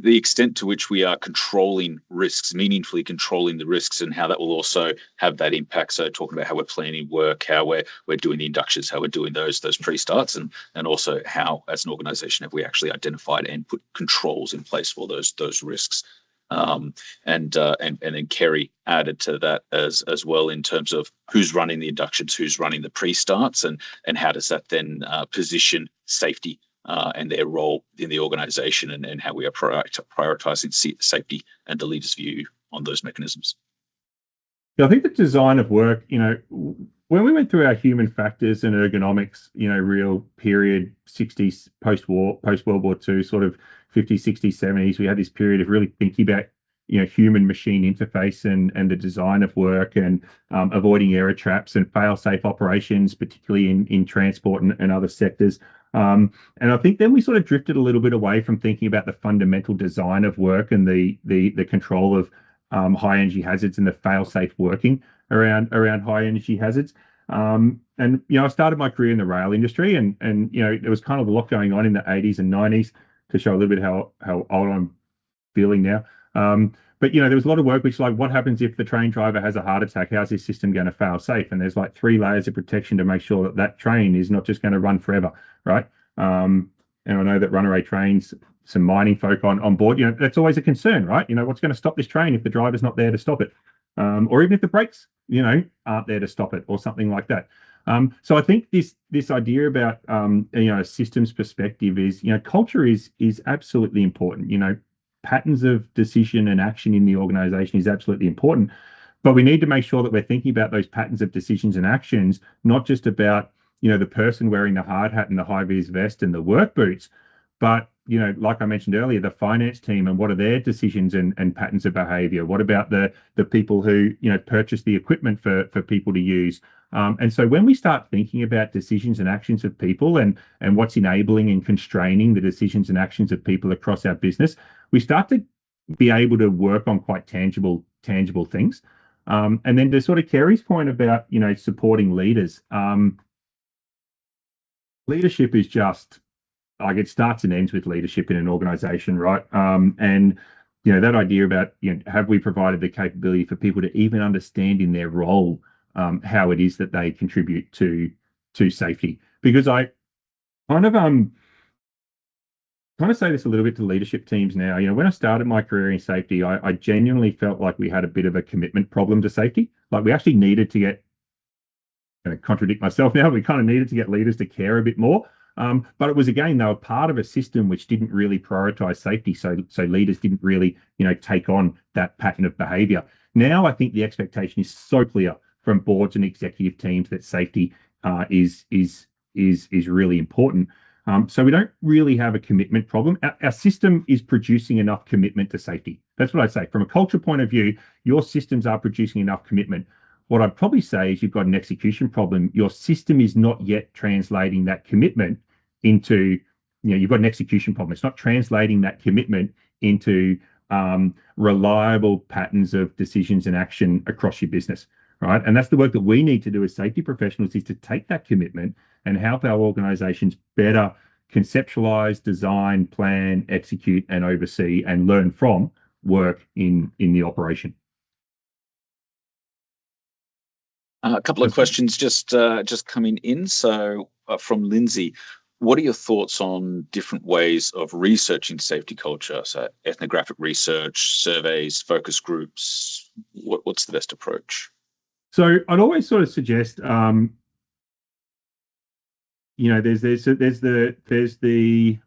extent to which we are controlling risks, meaningfully controlling the risks, and how that will also have that impact. So talking about how we're planning work, how we're doing the inductions, how we're doing those pre-starts, and also how, as an organization, have we actually identified and put controls in place for those risks. And then Kerry added to that as well in terms of who's running the inductions, who's running the pre-starts, and how does that then position safety and their role in the organization, and how we are prioritizing safety and the leader's view on those mechanisms. Yeah, I think the design of work, when we went through our human factors and ergonomics, real period 60s, post-World War II, sort of 50s, 60s, 70s, we had this period of really thinking about, human machine interface and the design of work, and avoiding error traps and fail-safe operations, particularly in transport and other sectors. And I think then we sort of drifted a little bit away from thinking about the fundamental design of work and the control of high energy hazards and the fail-safe working around high energy hazards. And I started my career in the rail industry, and there was kind of a lot going on in the 80s and 90s, to show a little bit how old I'm feeling now. But there was a lot of work which, like, what happens if the train driver has a heart attack? How's this system going to fail safe? And there's like 3 layers of protection to make sure that that train is not just going to run forever, right? And I know that runaway trains, some mining folk on board, that's always a concern, right? What's going to stop this train if the driver's not there to stop it? Or even if the brakes, aren't there to stop it, or something like that. So I think this idea about a systems perspective is, culture is absolutely important. Patterns of decision and action in the organization is absolutely important, but we need to make sure that we're thinking about those patterns of decisions and actions, not just about the person wearing the hard hat and the high vis vest and the work boots, but like I mentioned earlier, the finance team, and what are their decisions and patterns of behavior? What about the people who purchase the equipment for people to use? And so when we start thinking about decisions and actions of people, and what's enabling and constraining the decisions and actions of people across our business, we start to be able to work on quite tangible things. And then to sort of Kerry's point about supporting leaders, leadership is just, like, it starts and ends with leadership in an organization, right? And that idea about have we provided the capability for people to even understand in their role how it is that they contribute to safety? Because I kind of say this a little bit to leadership teams now. When I started my career in safety, I genuinely felt like we had a bit of a commitment problem to safety. Like, we actually needed to get, I'm going to contradict myself now, we kind of needed to get leaders to care a bit more. But it was, again, they were part of a system which didn't really prioritize safety. So leaders didn't really, take on that pattern of behavior. Now, I think the expectation is so clear from boards and executive teams that safety is really important. So we don't really have a commitment problem. Our system is producing enough commitment to safety. That's what I say. From a culture point of view, your systems are producing enough commitment. What I'd probably say is you've got an execution problem. Your system is not yet translating that commitment into, you've got an execution problem. It's not translating that commitment into reliable patterns of decisions and action across your business, right? And that's the work that we need to do as safety professionals, is to take that commitment and help our organizations better conceptualize, design, plan, execute, and oversee, and learn from work in the operation. A couple of questions just coming in. So from Lindsay, what are your thoughts on different ways of researching safety culture? So ethnographic research, surveys, focus groups. What's the best approach? So I'd always sort of suggest, there's the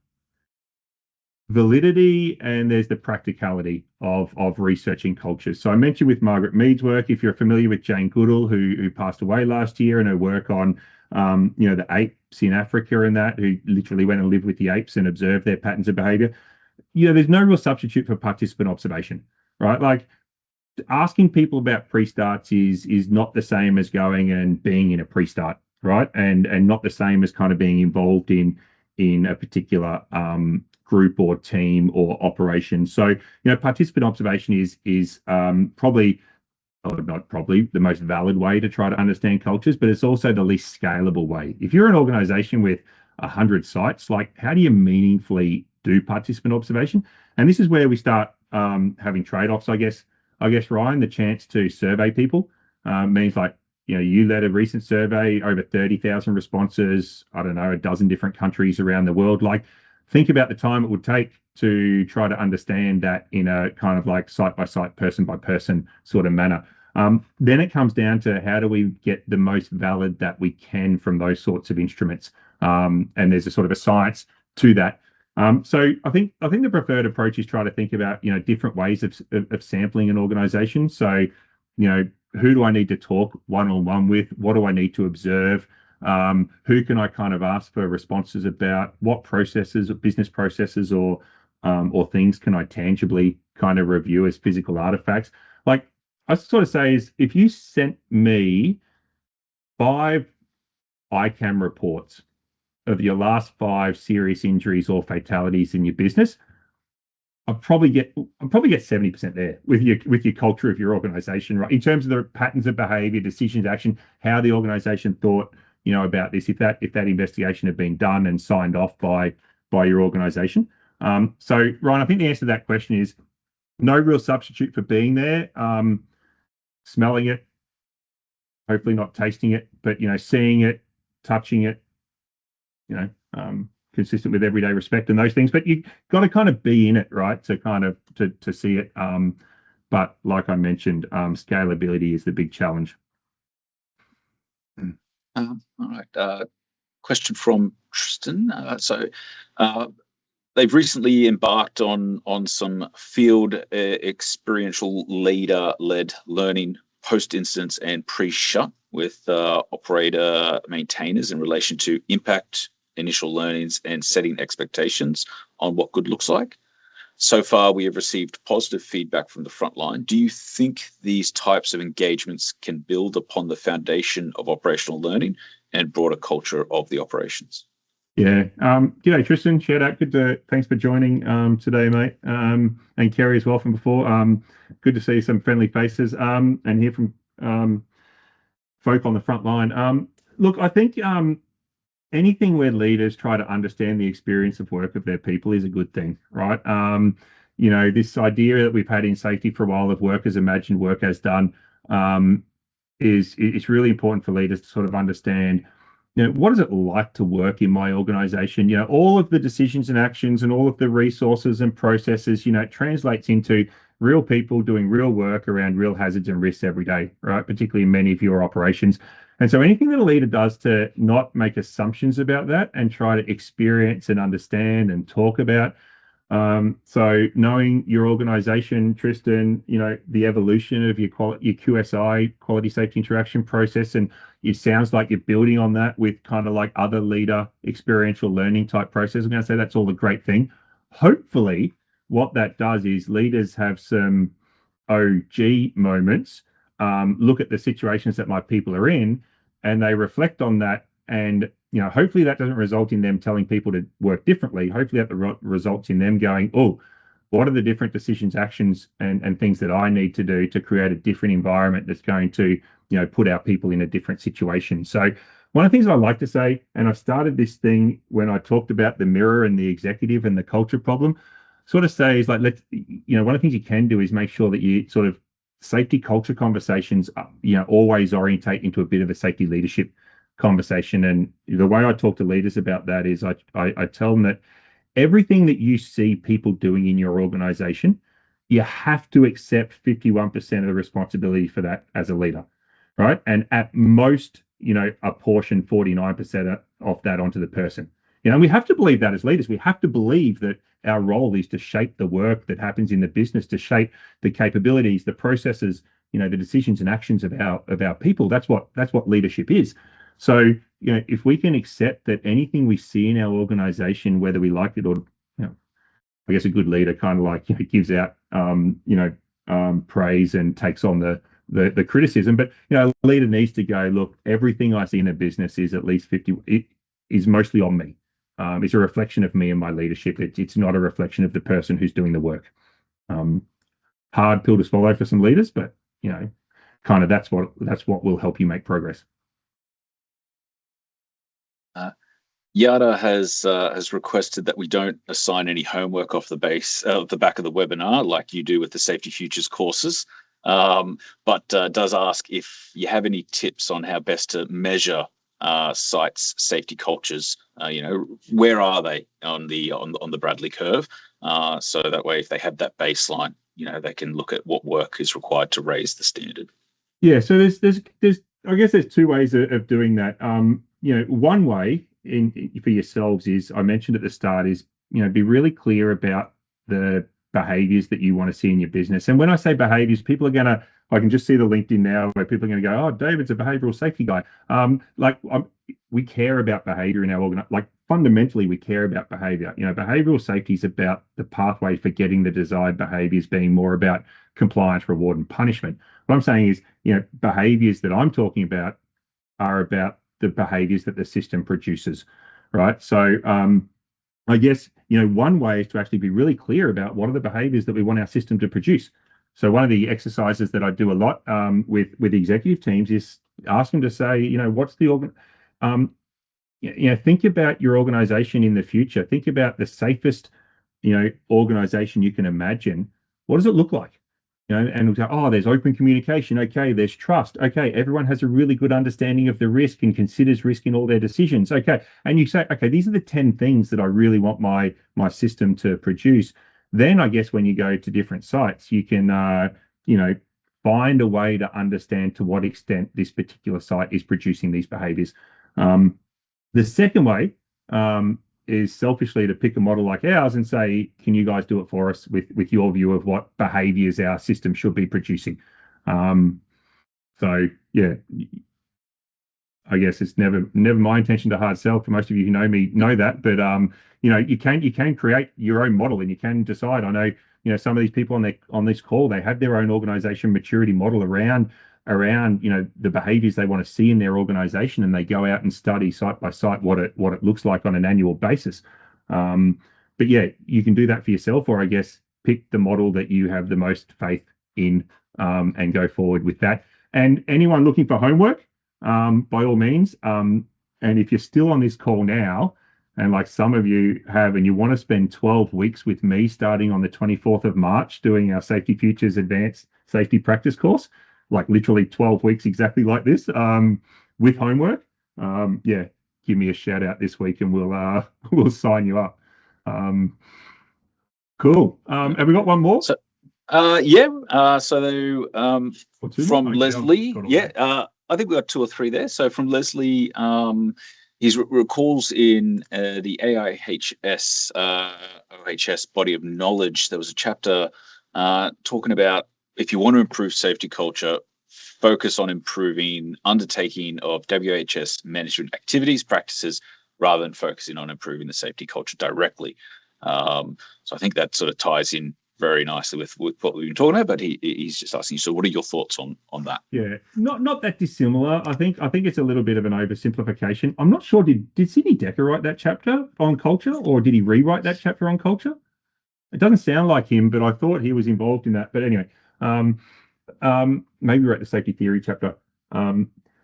validity and there's the practicality of researching cultures. So I mentioned with Margaret Mead's work, if you're familiar with Jane Goodall, who passed away last year, and her work on the apes in Africa, and that, who literally went and lived with the apes and observed their patterns of behavior. There's no real substitute for participant observation, right? Like, asking people about pre-starts is not the same as going and being in a pre-start, right? And not the same as kind of being involved in a particular group or team or operation. So, participant observation is probably, or not probably, the most valid way to try to understand cultures, but it's also the least scalable way. If you're an organization with 100 sites, like, how do you meaningfully do participant observation? And this is where we start having trade-offs, I guess, Ryan. The chance to survey people means, like, you led a recent survey, over 30,000 responses, I don't know, a dozen different countries around the world. Like, think about the time it would take to try to understand that in a kind of like site by site, person by person sort of manner. Then it comes down to, how do we get the most valid that we can from those sorts of instruments? And there's a sort of a science to that. So I think the preferred approach is try to think about different ways of sampling an organization. So who do I need to talk one-on-one with? What do I need to observe? Who can I kind of ask for responses about? What processes or business processes or things can I tangibly kind of review as physical artifacts? Like, I sort of say is, if you sent me 5 ICAM reports of your last 5 serious injuries or fatalities in your business, I'll probably get 70% there with your culture of your organization, right? In terms of the patterns of behavior, decisions, action, how the organization thought, about this, if that investigation had been done and signed off by your organization. So Ryan, I think the answer to that question is no real substitute for being there, smelling it, hopefully not tasting it, but seeing it, touching it, consistent with everyday respect and those things. But you got to kind of be in it, right, to kind of to see it. But like I mentioned, scalability is the big challenge. All right. Question from Tristan. They've recently embarked on some field experiential leader-led learning post-incidents and pre-shut with operator maintainers in relation to impact, initial learnings, and setting expectations on what good looks like. So far, we have received positive feedback from the front line. Do you think these types of engagements can build upon the foundation of operational learning and broader culture of the operations? Yeah. G'day, Tristan. Shout out. Thanks for joining today, mate. And Kerry as well from before. Good to see some friendly faces and hear from folk on the front line. Look, I think anything where leaders try to understand the experience of work of their people is a good thing, right? This idea that we've had in safety for a while of work as imagined, work as done, it's really important for leaders to sort of understand, what is it like to work in my organization? All of the decisions and actions and all of the resources and processes, it translates into real people doing real work around real hazards and risks every day, right? Particularly in many of your operations. And so anything that a leader does to not make assumptions about that and try to experience and understand and talk about. So knowing your organization, Tristan, the evolution of your QSI, quality safety interaction process, and it sounds like you're building on that with kind of like other leader experiential learning type process. I'm going to say that's all a great thing. Hopefully what that does is leaders have some OG moments, look at the situations that my people are in, and they reflect on that. And hopefully that doesn't result in them telling people to work differently. Hopefully that results in them going, oh, what are the different decisions, actions, and things that I need to do to create a different environment that's going to put our people in a different situation. So one of the things I like to say, and I started this thing when I talked about the mirror and the executive and the culture problem, sort of say is like, one of the things you can do is make sure that you sort of safety culture conversations, always orientate into a bit of a safety leadership conversation. And the way I talk to leaders about that is I tell them that everything that you see people doing in your organization, you have to accept 51% of the responsibility for that as a leader, right? And at most, apportion 49% of that onto the person. We have to believe that as leaders. We have to believe that our role is to shape the work that happens in the business, to shape the capabilities, the processes, the decisions and actions of our people. That's what leadership is. So, if we can accept that anything we see in our organization, whether we like it or, I guess a good leader kind of like gives out, praise and takes on the criticism. But a leader needs to go, look, everything I see in a business is at least 50. It is mostly on me. It's a reflection of me and my leadership. It's not a reflection of the person who's doing the work. Hard pill to swallow for some leaders, but kind of that's what will help you make progress. Yada has requested that we don't assign any homework off the back of the webinar like you do with the Safety Futures courses, but does ask if you have any tips on how best to measure sites' safety cultures. Where are they on the Bradley curve? So that way, if they have that baseline, they can look at what work is required to raise the standard. Yeah. So there's I guess there's two ways of doing that. One way for yourselves is, I mentioned at the start, is be really clear about the behaviors that you want to see in your business. And when I say behaviors, people are gonna, I can just see the LinkedIn now where people are going to go, oh, David's a behavioral safety guy. We care about behavior in our organization. Like fundamentally, we care about behavior. Behavioral safety is about the pathway for getting the desired behaviors, being more about compliance, reward, and punishment. What I'm saying is, behaviors that I'm talking about are about the behaviors that the system produces, right? So I guess, one way is to actually be really clear about what are the behaviors that we want our system to produce. So one of the exercises that I do a lot with executive teams is ask them to say, what's the think about your organization in the future. Think about the safest, organization you can imagine. What does it look like? And we'll go, oh, there's open communication. Okay, there's trust. Okay, everyone has a really good understanding of the risk and considers risk in all their decisions. Okay, and you say, okay, these are the 10 things that I really want my system to produce. Then I guess when you go to different sites, you can, find a way to understand to what extent this particular site is producing these behaviors. The second way is selfishly to pick a model like ours and say, can you guys do it for us with your view of what behaviors our system should be producing? So yeah, I guess it's never my intention to hard sell. For most of you who know me know that, but you can create your own model and you can decide. I know some of these people on this call, they have their own organization maturity model around the behaviors they want to see in their organization, and they go out and study site by site what it looks like on an annual basis. But yeah, you can do that for yourself, or I guess pick the model that you have the most faith in and go forward with that. And anyone looking for homework, by all means, and if you're still on this call now, and like some of you have, and you want to spend 12 weeks with me starting on the 24th of March doing our Safety Futures Advanced Safety Practice course, like literally 12 weeks exactly like this, with homework, give me a shout out this week and we'll sign you up. Cool. Have we got one more? So from Leslie, I think we got 2 or 3 there. So from Leslie, he recalls in the AIHS OHS body of knowledge, there was a chapter talking about, if you want to improve safety culture, focus on improving undertaking of WHS management activities, practices, rather than focusing on improving the safety culture directly. So I think that sort of ties in very nicely with what we've been talking about, but he's just asking you, so what are your thoughts on that? Yeah, not that dissimilar. I think it's a little bit of an oversimplification. I'm not sure, did Sidney Decker write that chapter on culture, or did he rewrite that chapter on culture? It doesn't sound like him, but I thought he was involved in that. But anyway, maybe wrote the safety theory chapter.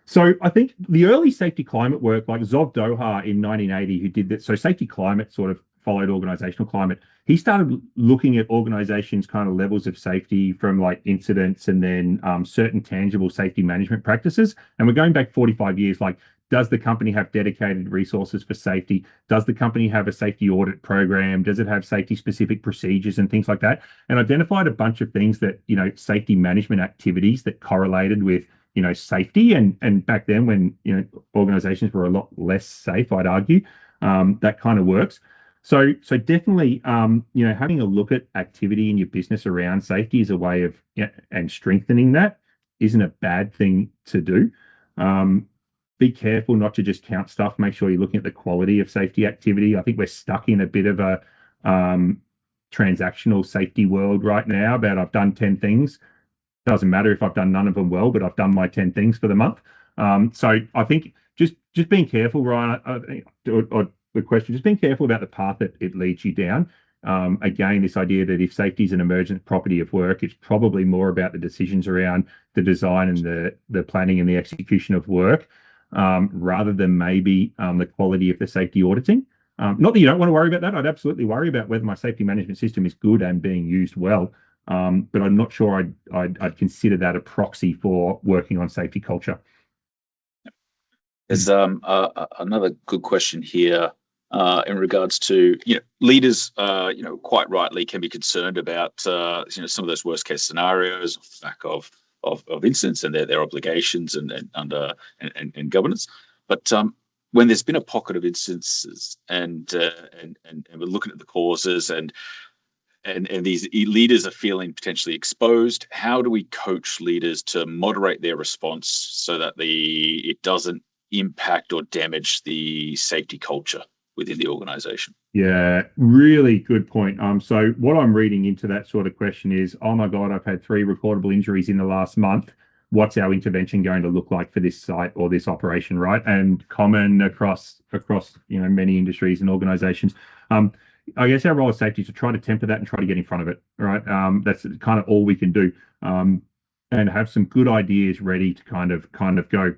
So I think the early safety climate work, like Zov Doha in 1980, who did that. So safety climate sort of followed organizational climate. He started looking at organizations' kind of levels of safety from like incidents and then certain tangible safety management practices. And we're going back 45 years, like, does the company have dedicated resources for safety? Does the company have a safety audit program? Does it have safety specific procedures and things like that? And identified a bunch of things that, safety management activities that correlated with, safety. And back then when, organizations were a lot less safe, I'd argue, that kind of works. So definitely, having a look at activity in your business around safety is a way of, and strengthening that isn't a bad thing to do. Be careful not to just count stuff. Make sure you're looking at the quality of safety activity. I think we're stuck in a bit of a transactional safety world right now about I've done 10 things. Doesn't matter if I've done none of them well, but I've done my 10 things for the month. So I think just being careful, Ryan, or the question, just being careful about the path that it leads you down. Again, this idea that if safety is an emergent property of work, it's probably more about the decisions around the design and the planning and the execution of work, rather than maybe the quality of the safety auditing. Not that you don't want to worry about that. I'd absolutely worry about whether my safety management system is good and being used well. But I'm not sure I'd consider that a proxy for working on safety culture. There's another good question here in regards to leaders. Quite rightly can be concerned about some of those worst case scenarios off the back of incidents and their obligations and governance. But when there's been a pocket of instances and we're looking at the causes and these leaders are feeling potentially exposed, how do we coach leaders to moderate their response so that it doesn't impact or damage the safety culture within the organization? Yeah, really good point. So what I'm reading into that sort of question is, oh my God, I've had 3 recordable injuries in the last month. what's our intervention going to look like for this site or this operation, right? And common across many industries and organizations. I guess our role as safety is to try to temper that and try to get in front of it, right? That's kind of all we can do, and have some good ideas ready to kind of go.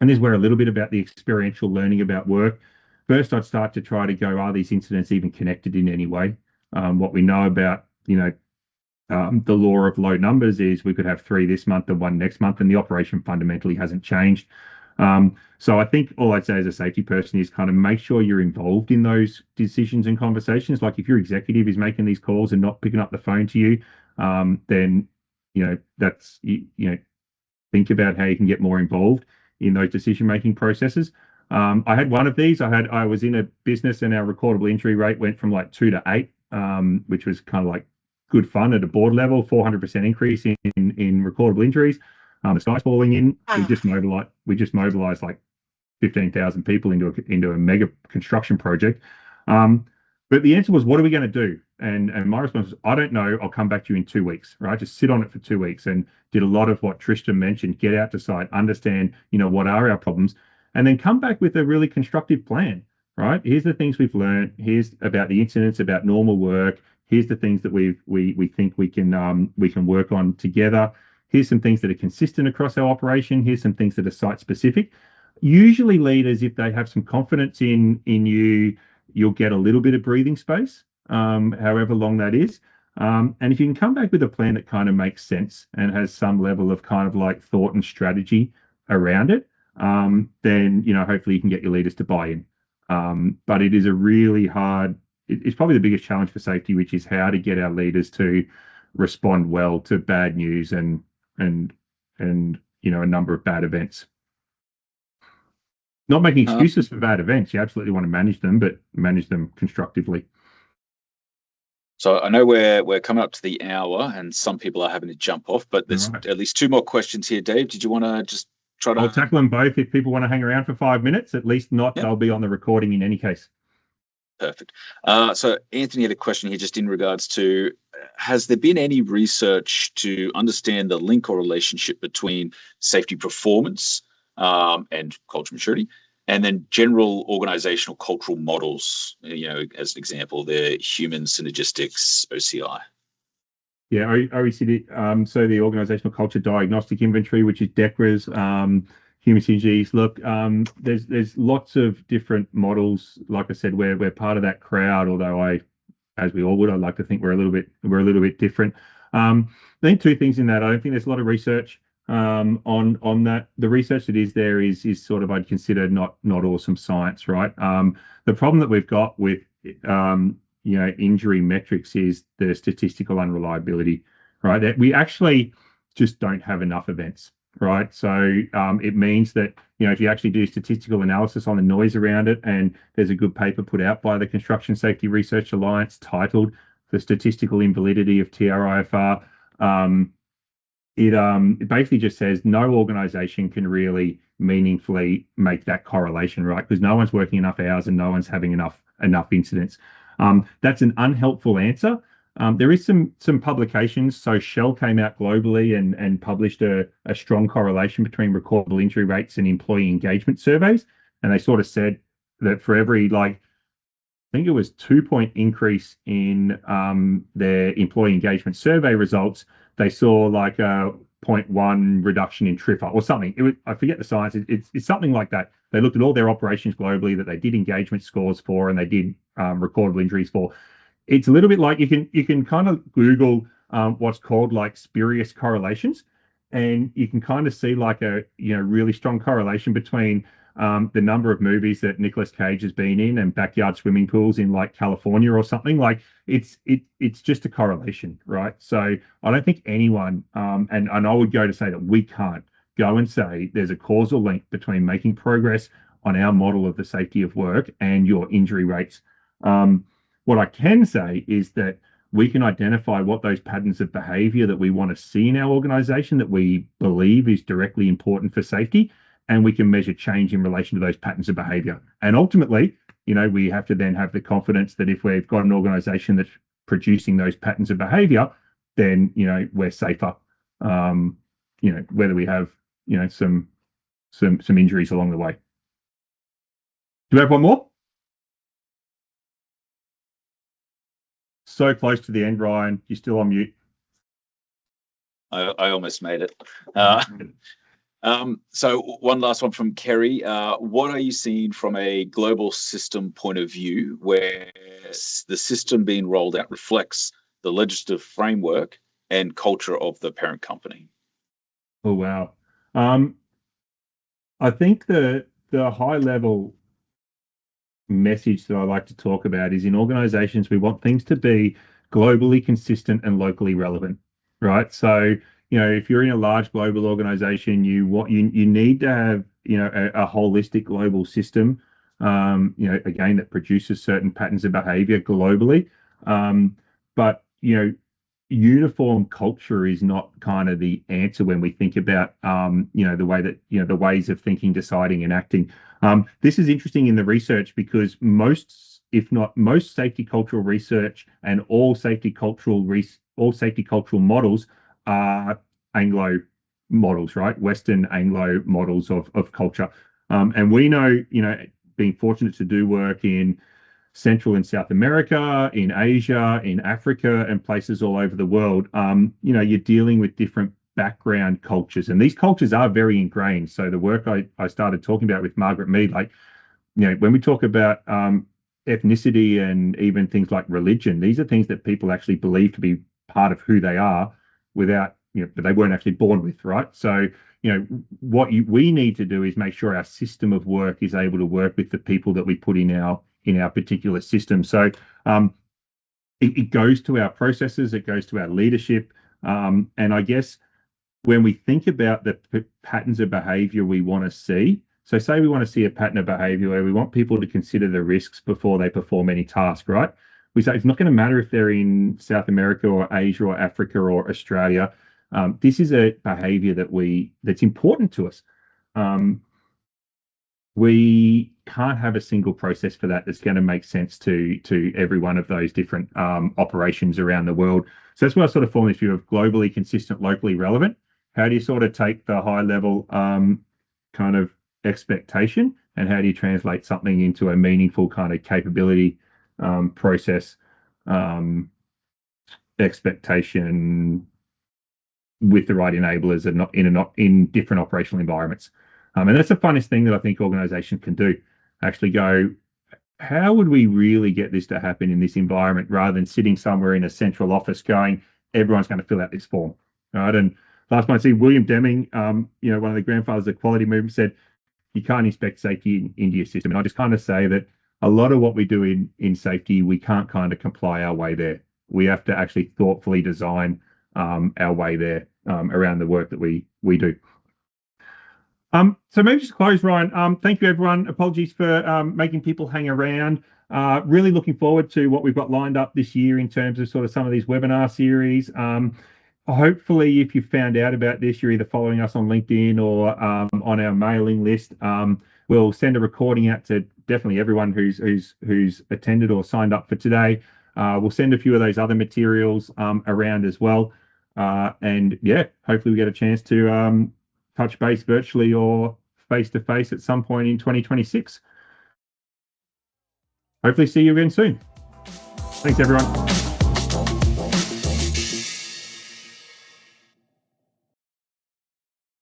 And this is where a little bit about the experiential learning about work. First, I'd start to try to go, are these incidents even connected in any way? What we know about, the law of low numbers is we could have 3 this month and 1 next month, and the operation fundamentally hasn't changed. So I think all I'd say as a safety person is kind of make sure you're involved in those decisions and conversations. Like if your executive is making these calls and not picking up the phone to you, then, that's, think about how you can get more involved in those decision-making processes. I had one of these. I was in a business and our recordable injury rate went from like 2 to 8, which was kind of like good fun at a board level, 400% increase in recordable injuries. The sky's falling in. We just mobilized like 15,000 people into a mega construction project. But the answer was, what are we going to do? And my response was, I don't know. I'll come back to you in 2 weeks, right? Just sit on it for 2 weeks, and did a lot of what Tristan mentioned, get out to site, understand, what are our problems, and then come back with a really constructive plan, right? Here's the things we've learned. Here's about the incidents, about normal work. Here's the things that we think we can work on together. Here's some things that are consistent across our operation. Here's some things that are site specific. Usually leaders, if they have some confidence in you, you'll get a little bit of breathing space, however long that is. And if you can come back with a plan that kind of makes sense and has some level of kind of like thought and strategy around it, then, hopefully you can get your leaders to buy in. But it is a really hard, it's probably the biggest challenge for safety, which is how to get our leaders to respond well to bad news and a number of bad events. Not making excuses for bad events. You absolutely want to manage them, but manage them constructively. So I know we're coming up to the hour, and some people are having to jump off, but there's at least 2 more questions here. Dave, did you want to just try to? I'll tackle them both. If people want to hang around for 5 minutes, at least not, they'll be on the recording in any case. Perfect. So Anthony had a question here just in regards to, has there been any research to understand the link or relationship between safety performance and culture maturity, and then general organizational cultural models, as an example, the human synergistics, OCI? Yeah, OECD, so the Organizational Culture Diagnostic Inventory, which is DECRA's, human synergies. Look, there's lots of different models. Like I said, we're part of that crowd, although as we all would, I'd like to think we're a little bit different. I think 2 things in that. I don't think there's a lot of research on that. The research that is there is sort of, I'd consider not awesome science, right? The problem that we've got with injury metrics is the statistical unreliability, right? That we actually just don't have enough events, right? So it means that if you actually do statistical analysis on the noise around it, and there's a good paper put out by the Construction Safety Research Alliance titled "The Statistical Invalidity of TRIFR." It basically just says no organization can really meaningfully make that correlation, right? Because no one's working enough hours and no one's having enough incidents. That's an unhelpful answer. There is some publications. So Shell came out globally and published a strong correlation between recordable injury rates and employee engagement surveys. And they sort of said that for every, I think it was 2-point increase in their employee engagement survey results, they saw like a 0.1 reduction in TRIFR or something. I forget the science. It's something like that. They looked at all their operations globally that they did engagement scores for, and they did recordable injuries for. It's a little bit like you can kind of Google what's called like spurious correlations, and you can kind of see like a really strong correlation between the number of movies that Nicolas Cage has been in and backyard swimming pools in like California or something. Like it's just a correlation, right? So I don't think anyone and I would go to say that we can't go and say there's a causal link between making progress on our model of the safety of work and your injury rates. What I can say is that we can identify what those patterns of behavior that we want to see in our organization that we believe is directly important for safety, and we can measure change in relation to those patterns of behavior. And ultimately, we have to then have the confidence that if we've got an organization that's producing those patterns of behavior, then, we're safer. whether we have some injuries along the way. Do we have one more? So close to the end, Ryan. You're still on mute. I almost made it. So one last one from Kerry. What are you seeing from a global system point of view where the system being rolled out reflects the legislative framework and culture of the parent company? Oh, wow. I think the high level message that I like to talk about is in organizations, we want things to be globally consistent and locally relevant, right? So, if you're in a large global organization, you need to have, a holistic global system, again, that produces certain patterns of behavior globally. But, uniform culture is not kind of the answer when we think about, the way that, the ways of thinking, deciding, and acting. This is interesting in the research because most, if not most, safety cultural research and all safety cultural models are Anglo models, right? Western Anglo models of culture. And we know, being fortunate to do work in Central and South America, in Asia, in Africa, and places all over the world, you're dealing with different background cultures, and these cultures are very ingrained. So the work I started talking about with Margaret Mead, when we talk about ethnicity and even things like religion, these are things that people actually believe to be part of who they are without, but they weren't actually born with, right? So, what we need to do is make sure our system of work is able to work with the people that we put in our particular system. So it goes to our processes, it goes to our leadership, and I guess when we think about the patterns of behavior we want to see, so say we want to see a pattern of behavior where we want people to consider the risks before they perform any task, right? We say it's not going to matter if they're in South America or Asia or Africa or Australia. This is a behavior that's important to us. We can't have a single process for that that's going to make sense to every one of those different operations around the world. So that's why I sort of form this view of globally consistent, locally relevant. How do you sort of take the high level kind of expectation and how do you translate something into a meaningful kind of capability, process, expectation with the right enablers and not in different operational environments. And that's the funnest thing that I think organizations can do. Actually go, how would we really get this to happen in this environment rather than sitting somewhere in a central office going, everyone's going to fill out this form, right? And last time I see William Deming, one of the grandfathers of the quality movement, said, you can't inspect safety in India system. And I just kind of say that a lot of what we do in safety, we can't kind of comply our way there. We have to actually thoughtfully design our way there around the work that we do. So maybe just close, Ryan. Thank you, everyone. Apologies for making people hang around. Really looking forward to what we've got lined up this year in terms of sort of some of these webinar series. Hopefully, if you found out about this, you're either following us on LinkedIn or on our mailing list. We'll send a recording out to definitely everyone who's attended or signed up for today. We'll send a few of those other materials around as well. And yeah, hopefully we get a chance to touch base virtually or face-to-face at some point in 2026. Hopefully see you again soon. Thanks, everyone.